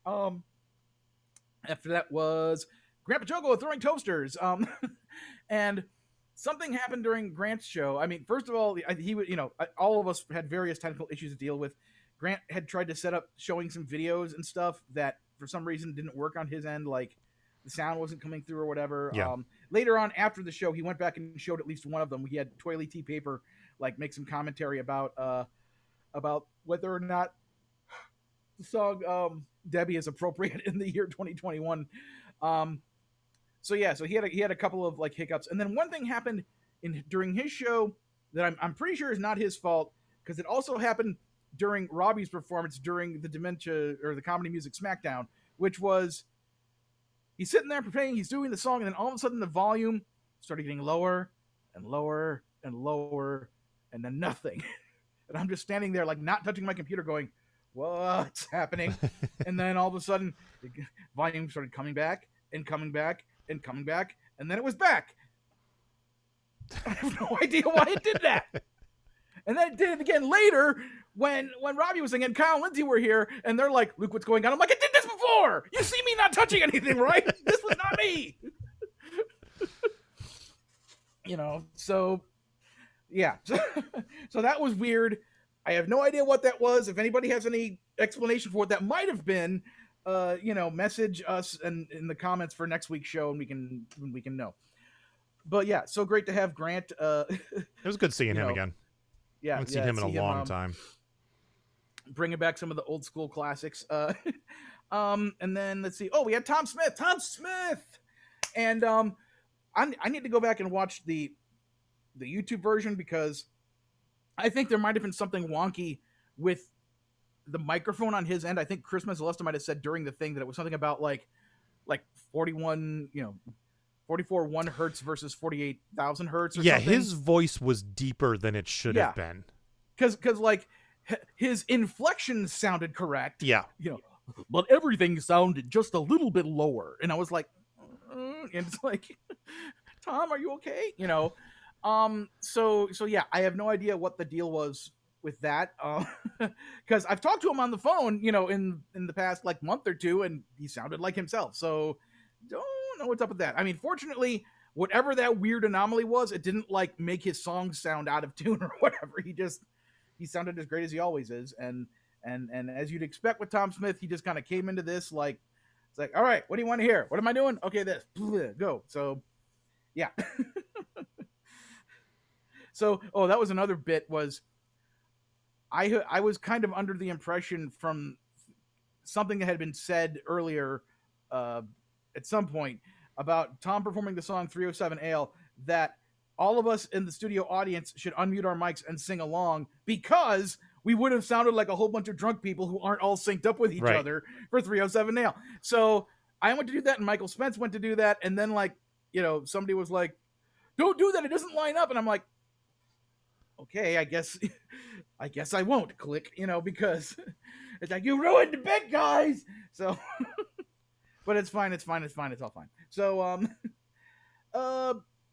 After that was Grandpa Jogo throwing toasters. And something happened during Grant's show. I mean, first of all, he would, all of us had various technical issues to deal with. Grant had tried to set up showing some videos and stuff that for some reason didn't work on his end, like the sound wasn't coming through or whatever. Yeah. Later on, after the show, he went back and showed at least one of them. He had Toilet Tea Paper like make some commentary about whether or not the song Debbie is appropriate in the year 2021. So he had a couple of like hiccups, and then one thing happened during his show that I'm pretty sure is not his fault, because it also happened during Robbie's performance during the Dementia or the Comedy Music Smackdown, which was he's sitting there preparing, he's doing the song, and then all of a sudden the volume started getting lower and lower and lower, and then nothing. And I'm just standing there like not touching my computer going, what's happening? And then all of a sudden the volume started coming back and coming back and coming back, and then it was back. I have no idea why it did that. And then it did it again later when Robbie was singing, Kyle and Lindsay were here, and they're like, look what's going on. I'm like, I did this before. You see me not touching anything, right? This was not me. So yeah. So that was weird. I have no idea what that was. If anybody has any explanation for what that might have been, message us in the comments for next week's show, and we can know. But yeah, so great to have Grant. It was good seeing him again. Yeah, I haven't seen him in a long time. Bringing back some of the old school classics. And then let's see. Oh, we had Tom Smith. And I need to go back and watch the YouTube version, because I think there might have been something wonky with the microphone on his end. I think Chris Mezzalesta might have said during the thing that it was something about like 41, 44 1 hertz versus 48,000 hertz. Or something. His voice was deeper than it should have been. Because like his inflection sounded correct. Yeah. But everything sounded just a little bit lower, and I was like, and it's like, Tom, are you okay? So yeah, I have no idea what the deal was with that, because I've talked to him on the phone, in the past like month or two, and he sounded like himself. So don't know what's up with that. I mean, fortunately, whatever that weird anomaly was, it didn't like make his song sound out of tune or whatever. He sounded as great as he always is, and as you'd expect with Tom Smith, he just kind of came into this like, it's like, all right, what do you want to hear? What am I doing? Okay, this, go. So yeah. So, that was another bit, was I was kind of under the impression from something that had been said earlier at some point about Tom performing the song 307 Ale, that all of us in the studio audience should unmute our mics and sing along, because we would have sounded like a whole bunch of drunk people who aren't all synced up with each other for 307 Ale. So I went to do that, and Michael Spence went to do that, and then somebody was like, don't do that, it doesn't line up. And I'm like, okay, I guess I won't. Click, because it's like, you ruined the bit, guys. So, but it's fine. It's all fine. So,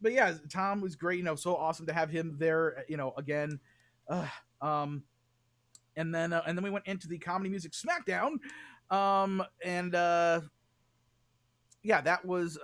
but yeah, Tom was great. So awesome to have him there. Again, and then we went into the Comedy Music Smackdown, yeah, that was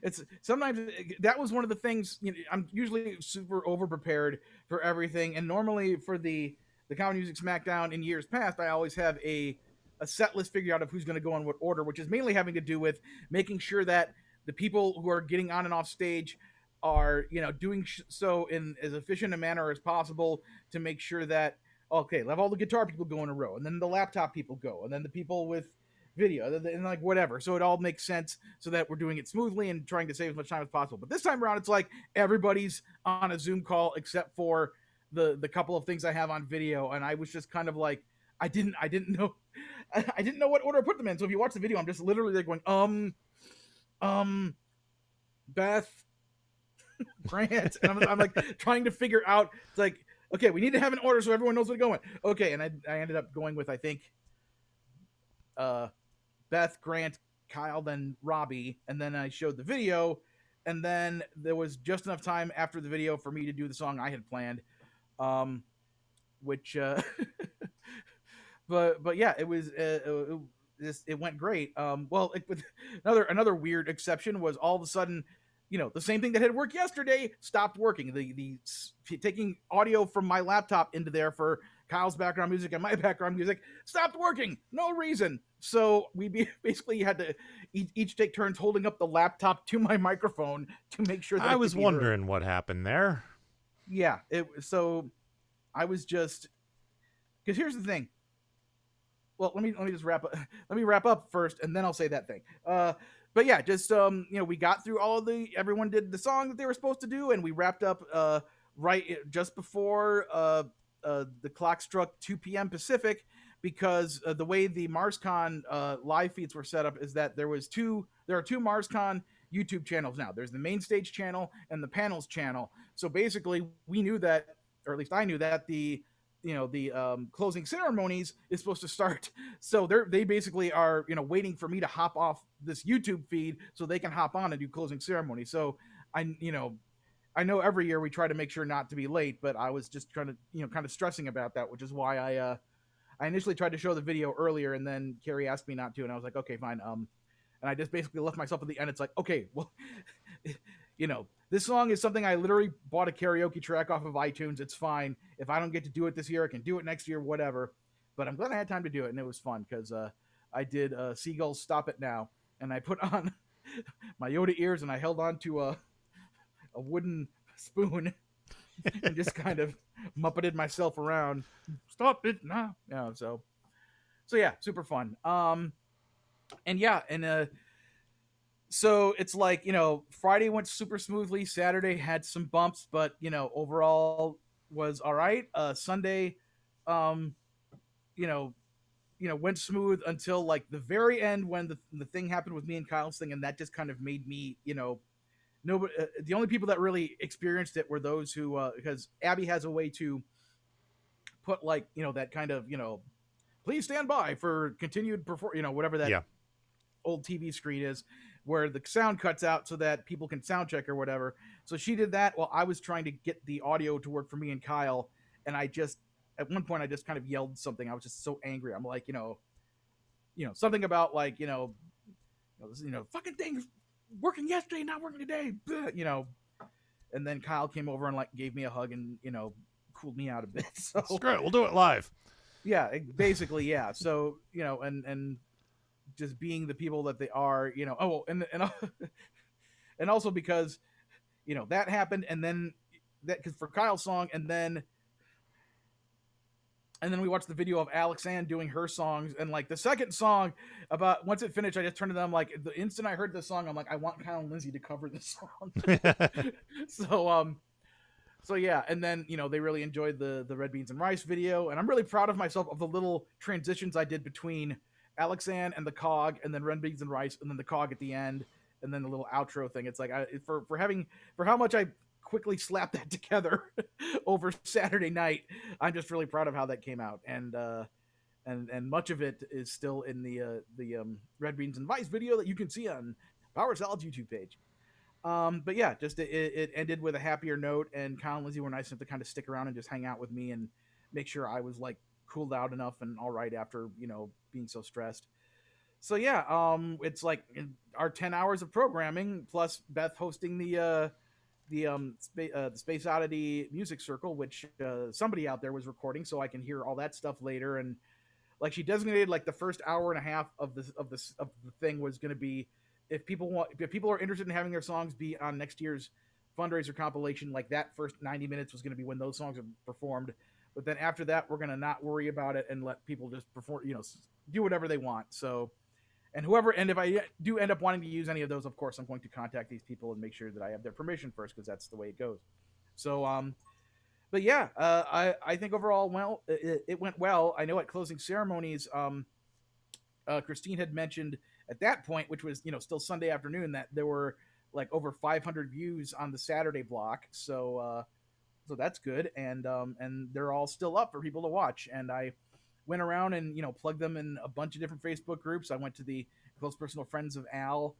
it's sometimes that was one of the things. I'm usually super over prepared for everything, and normally for the Comedy Music Smackdown in years past, I always have a set list figured out of who's going to go in what order, which is mainly having to do with making sure that the people who are getting on and off stage are doing so in as efficient a manner as possible, to make sure that, okay, have all the guitar people go in a row, and then the laptop people go, and then the people with video, and like whatever, so it all makes sense, so that we're doing it smoothly and trying to save as much time as possible. But this time around, it's like everybody's on a Zoom call except for the couple of things I have on video, and I was just kind of like, I didn't know what order I put them in. So if you watch the video, I'm just literally like going Beth, Grant, and I'm like trying to figure out. It's like, okay, we need to have an order so everyone knows where to go in. Okay, and I ended up going with, I think, Beth, Grant, Kyle, then Robbie, and then I showed the video, and then there was just enough time after the video for me to do the song I had planned, which but yeah, it was it went great. Well, another weird exception was all of a sudden the same thing that had worked yesterday stopped working. The taking audio from my laptop into there for Kyle's background music and my background music stopped working. No reason. So we basically had to each take turns holding up the laptop to my microphone to make sure that I was could be heard. wondering what happened there. Yeah. So I was just, because here's the thing. Well, let me just wrap up. Let me wrap up first, and then I'll say that thing. But yeah, just we got through everyone did the song that they were supposed to do, and we wrapped up right just before the clock struck 2 p.m. Pacific, because the way the MarsCon live feeds were set up is that there are two MarsCon YouTube channels now. There's the main stage channel and the panels channel. So basically, we knew that, or at least I knew that the closing ceremonies is supposed to start. So they basically are, waiting for me to hop off this YouTube feed so they can hop on and do closing ceremony. So I know every year we try to make sure not to be late, but I was just trying to, kind of stressing about that, which is why I initially tried to show the video earlier, and then Carrie asked me not to, and I was like, okay, fine. And I just basically left myself at the end. It's like, okay, well, this song is something I literally bought a karaoke track off of iTunes. It's fine. If I don't get to do it this year, I can do it next year, whatever. But I'm glad I had time to do it, and it was fun because I did Seagulls Stop It Now, and I put on my Yoda ears, and I held on to a wooden spoon and just kind of muppeted myself around. Stop it now. Yeah, so yeah, super fun. So it's like, Friday went super smoothly. Saturday had some bumps, but overall was all right. Sunday, went smooth until like the very end when the thing happened with me and Kyle's thing, and that just kind of made me, nobody. The only people that really experienced it were those who, because Abby has a way to put like, that kind of, please stand by for continued whatever that old TV screen is, where the sound cuts out so that people can sound check or whatever. So she did that while I was trying to get the audio to work for me and Kyle. And at one point I just kind of yelled something. I was just so angry. I'm like, something about like, fucking things working yesterday, not working today, and then Kyle came over and like gave me a hug and, cooled me out a bit. So screw it, we'll do it live. Yeah, basically. Yeah. So, and just being the people that they are, and also because, that happened, and then because for Kyle's song, and then we watched the video of Alex Ann doing her songs, and like the second song, about once it finished, I just turned to them like the instant I heard this song, I'm like, I want Kyle and Lindsay to cover this song. So yeah, and then they really enjoyed the Red Beans and Rice video, and I'm really proud of myself of the little transitions I did between Alex Ann and the Cog, and then Red Beans and Rice, and then the Cog at the end, and then the little outro thing. It's like for how much I quickly slapped that together over Saturday night. I'm just really proud of how that came out, and much of it is still in the Red Beans and Rice video that you can see on Power Salad's YouTube page. But yeah, just it ended with a happier note, and Kyle and Lindsay were nice enough to kind of stick around and just hang out with me and make sure I was like cooled out enough and all right after being so stressed. So yeah, it's like our 10 hours of programming plus Beth hosting the Space Oddity Music Circle, which somebody out there was recording, so I can hear all that stuff later. And like she designated like the first hour and a half of the thing was going to be, if people are interested in having their songs be on next year's fundraiser compilation, like that first 90 minutes was going to be when those songs are performed. But then after that, we're going to not worry about it and let people just perform, do whatever they want. So, and if I do end up wanting to use any of those, of course, I'm going to contact these people and make sure that I have their permission first, because that's the way it goes. So, but yeah, I think overall, well, it went well. I know at closing ceremonies, Christine had mentioned at that point, which was, still Sunday afternoon, that there were like over 500 views on the Saturday block. So that's good. And they're all still up for people to watch. And I went around and, plugged them in a bunch of different Facebook groups. I went to the Close Personal Friends of Al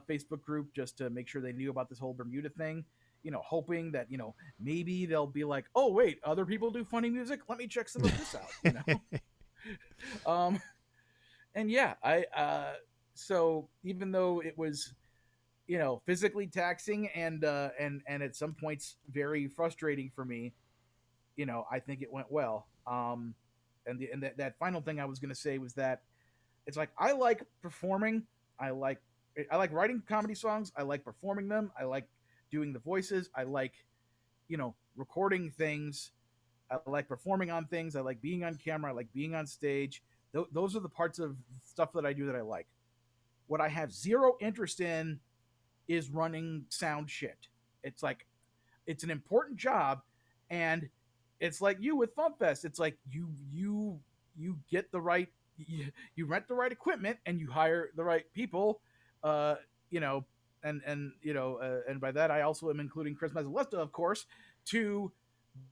Facebook group just to make sure they knew about this whole Bermuda thing, hoping that, maybe they'll be like, oh, wait, other people do funny music. Let me check some of this out, and yeah, so even though it was, physically taxing and at some points very frustrating for me. I think it went well. And that final thing I was going to say was that it's like I like performing. I like writing comedy songs. I like performing them. I like doing the voices. I like recording things. I like performing on things. I like being on camera. I like being on stage. Those are the parts of stuff that I do that I like. What I have zero interest in is running sound shit. It's like it's an important job, and it's like you with FuMPFest. It's like you get the right you rent the right equipment and you hire the right people. And by that I also am including Chris Mazzalesta, of course, to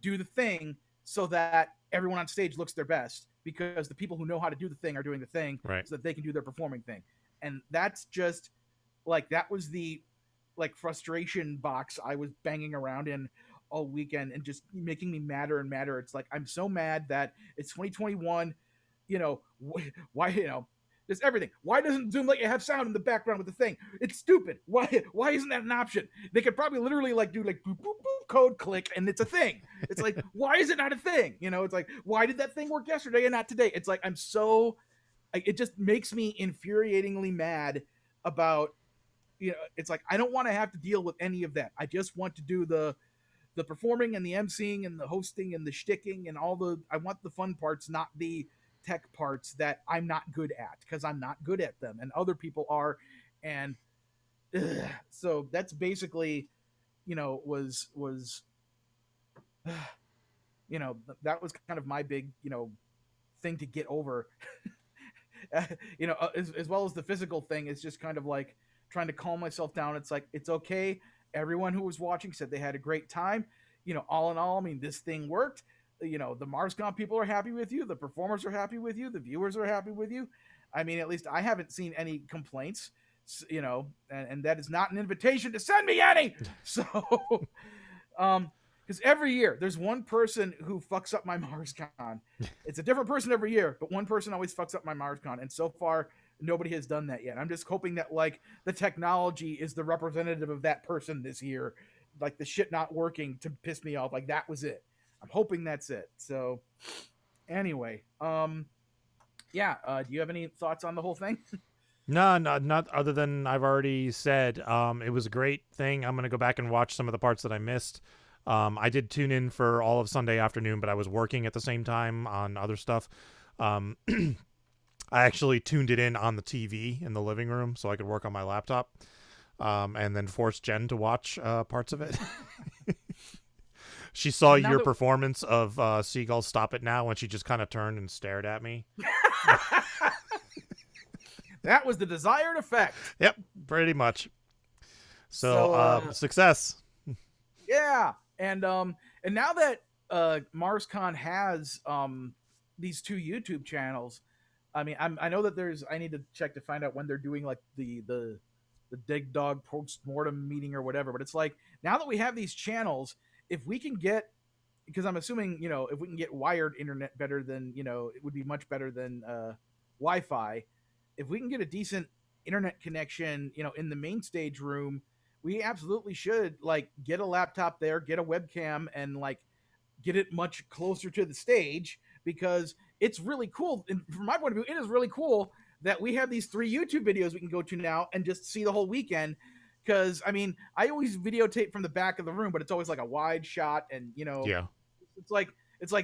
do the thing so that everyone on stage looks their best, because the people who know how to do the thing are doing the thing, right, so that they can do their performing thing. And that's just like, that was the like frustration box I was banging around in all weekend, and just making me madder and madder. It's like, I'm so mad that it's 2021, why, there's everything. Why doesn't Zoom let you have sound in the background with the thing? It's stupid. Why isn't that an option? They could probably literally like do like boop, boop, boop, code click, and it's a thing. It's like, why is it not a thing? It's like, why did that thing work yesterday and not today? It's like, it just makes me infuriatingly mad about, it's like, I don't want to have to deal with any of that. I just want to do the performing and the emceeing and the hosting and the shticking and I want the fun parts, not the tech parts that I'm not good at, because I'm not good at them and other people are. And so that's basically, was that was kind of my big, thing to get over. As well as the physical thing is just kind of like trying to calm myself down. It's like, it's okay. Everyone who was watching said they had a great time. All in all, I mean, this thing worked. The MarsCon people are happy with you. The performers are happy with you. The viewers are happy with you. I mean, at least I haven't seen any complaints, and that is not an invitation to send me any. So, because every year there's one person who fucks up my MarsCon. It's a different person every year, but one person always fucks up my MarsCon. And so far, nobody has done that yet. I'm just hoping that like the technology is the representative of that person this year. Like the shit not working to piss me off. Like that was it. I'm hoping that's it. So anyway, do you have any thoughts on the whole thing? No, not other than I've already said. It was a great thing. I'm going to go back and watch some of the parts that I missed. I did tune in for all of Sunday afternoon, but I was working at the same time on other stuff. I actually tuned it in on the TV in the living room so I could work on my laptop, and then forced Jen to watch parts of it. She saw your performance of Seagull Stop It Now, and she just kind of turned and stared at me. That was the desired effect. Yep, pretty much. So success. Yeah, and now that MarsCon has these two YouTube channels, I mean, I know that I need to check to find out when they're doing like the Dig Dog post-mortem meeting or whatever, but it's like, now that we have these channels, if we can get, because I'm assuming, if we can get wired internet better than, it would be much better than Wi-Fi. If we can get a decent internet connection, in the main stage room, we absolutely should like get a laptop there, get a webcam, and like get it much closer to the stage, because it's really cool. And from my point of view, it is really cool that we have these 3 YouTube videos we can go to now and just see the whole weekend. Because I mean, I always videotape from the back of the room, but it's always like a wide shot, and yeah, it's like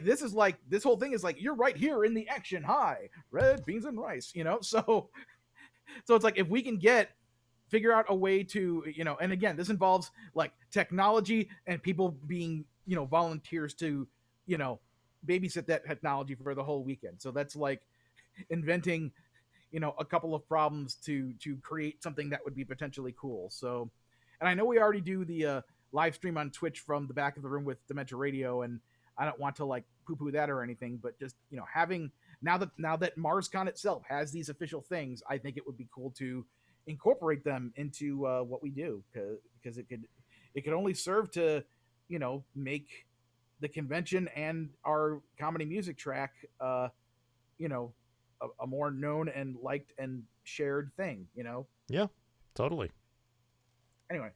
this whole thing is like, you're right here in the action. Hi, red beans and rice, So it's like, if we can figure out a way to, and again, this involves like technology and people being, volunteers to, babysit that technology for the whole weekend. So that's like inventing, a couple of problems to create something that would be potentially cool. So, and I know we already do the live stream on Twitch from the back of the room with Dementia Radio, and I don't want to like poo-poo that or anything, but just, having now that MarsCon itself has these official things, I think it would be cool to incorporate them into what we do, because it could only serve to, make the convention and our comedy music track, a more known and liked and shared thing, Yeah, totally. Anyway,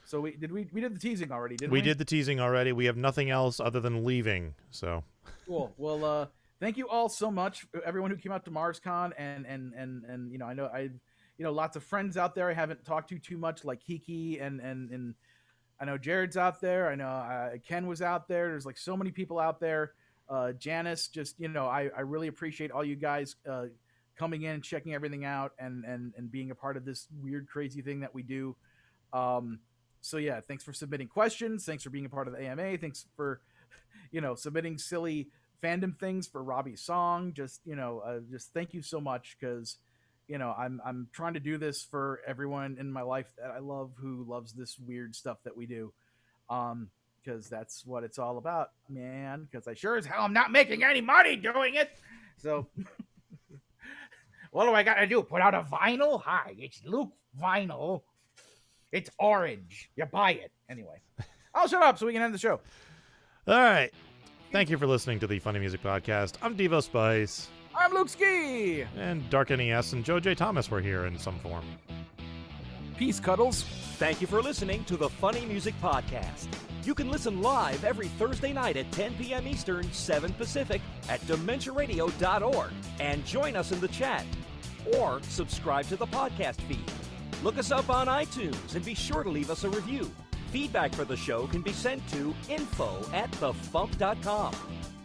so we did the teasing already, didn't we? We did the teasing already. We have nothing else other than leaving. So cool. Well, thank you all so much, everyone who came out to MarsCon, and you know, I know lots of friends out there I haven't talked to too much, like Kiki, and I know Jared's out there. I know Ken was out there. There's like so many people out there. Janice, just, you know, I really appreciate all you guys coming in and checking everything out and being a part of this weird, crazy thing that we do. So yeah, thanks for submitting questions. Thanks for being a part of the AMA. Thanks for, you know, submitting silly fandom things for Robbie's song. Just, you know, just thank you so much, because, you know, I'm trying to do this for everyone in my life that I love, who loves this weird stuff that we do. Because that's what it's all about, man. Because I sure as hell I'm not making any money doing it. So what do I got to do? Put out a vinyl? Hi, it's Luke Vinyl. It's orange. You buy it. Anyway, I'll shut up so we can end the show. All right. Thank you for listening to the Funny Music Podcast. I'm Devo Spice. I'm Luke Ski. And DarkNES and Joe J. Thomas were here in some form. Peace, Cuddles. Thank you for listening to the Funny Music Podcast. You can listen live every Thursday night at 10 p.m. Eastern, 7 Pacific at DementiaRadio.org, and join us in the chat. Or subscribe to the podcast feed. Look us up on iTunes and be sure to leave us a review. Feedback for the show can be sent to info@thefump.com.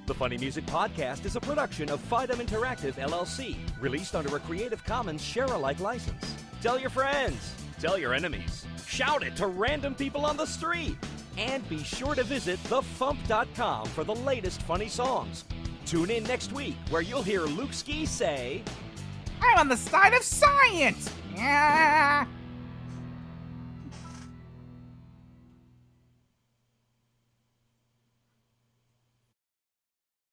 The Funny Music Podcast is a production of Fidem Interactive, LLC, released under a Creative Commons share-alike license. Tell your friends. Tell your enemies. Shout it to random people on the street. And be sure to visit thefump.com for the latest funny songs. Tune in next week, where you'll hear Luke Ski say, I'm on the side of science. Yeah.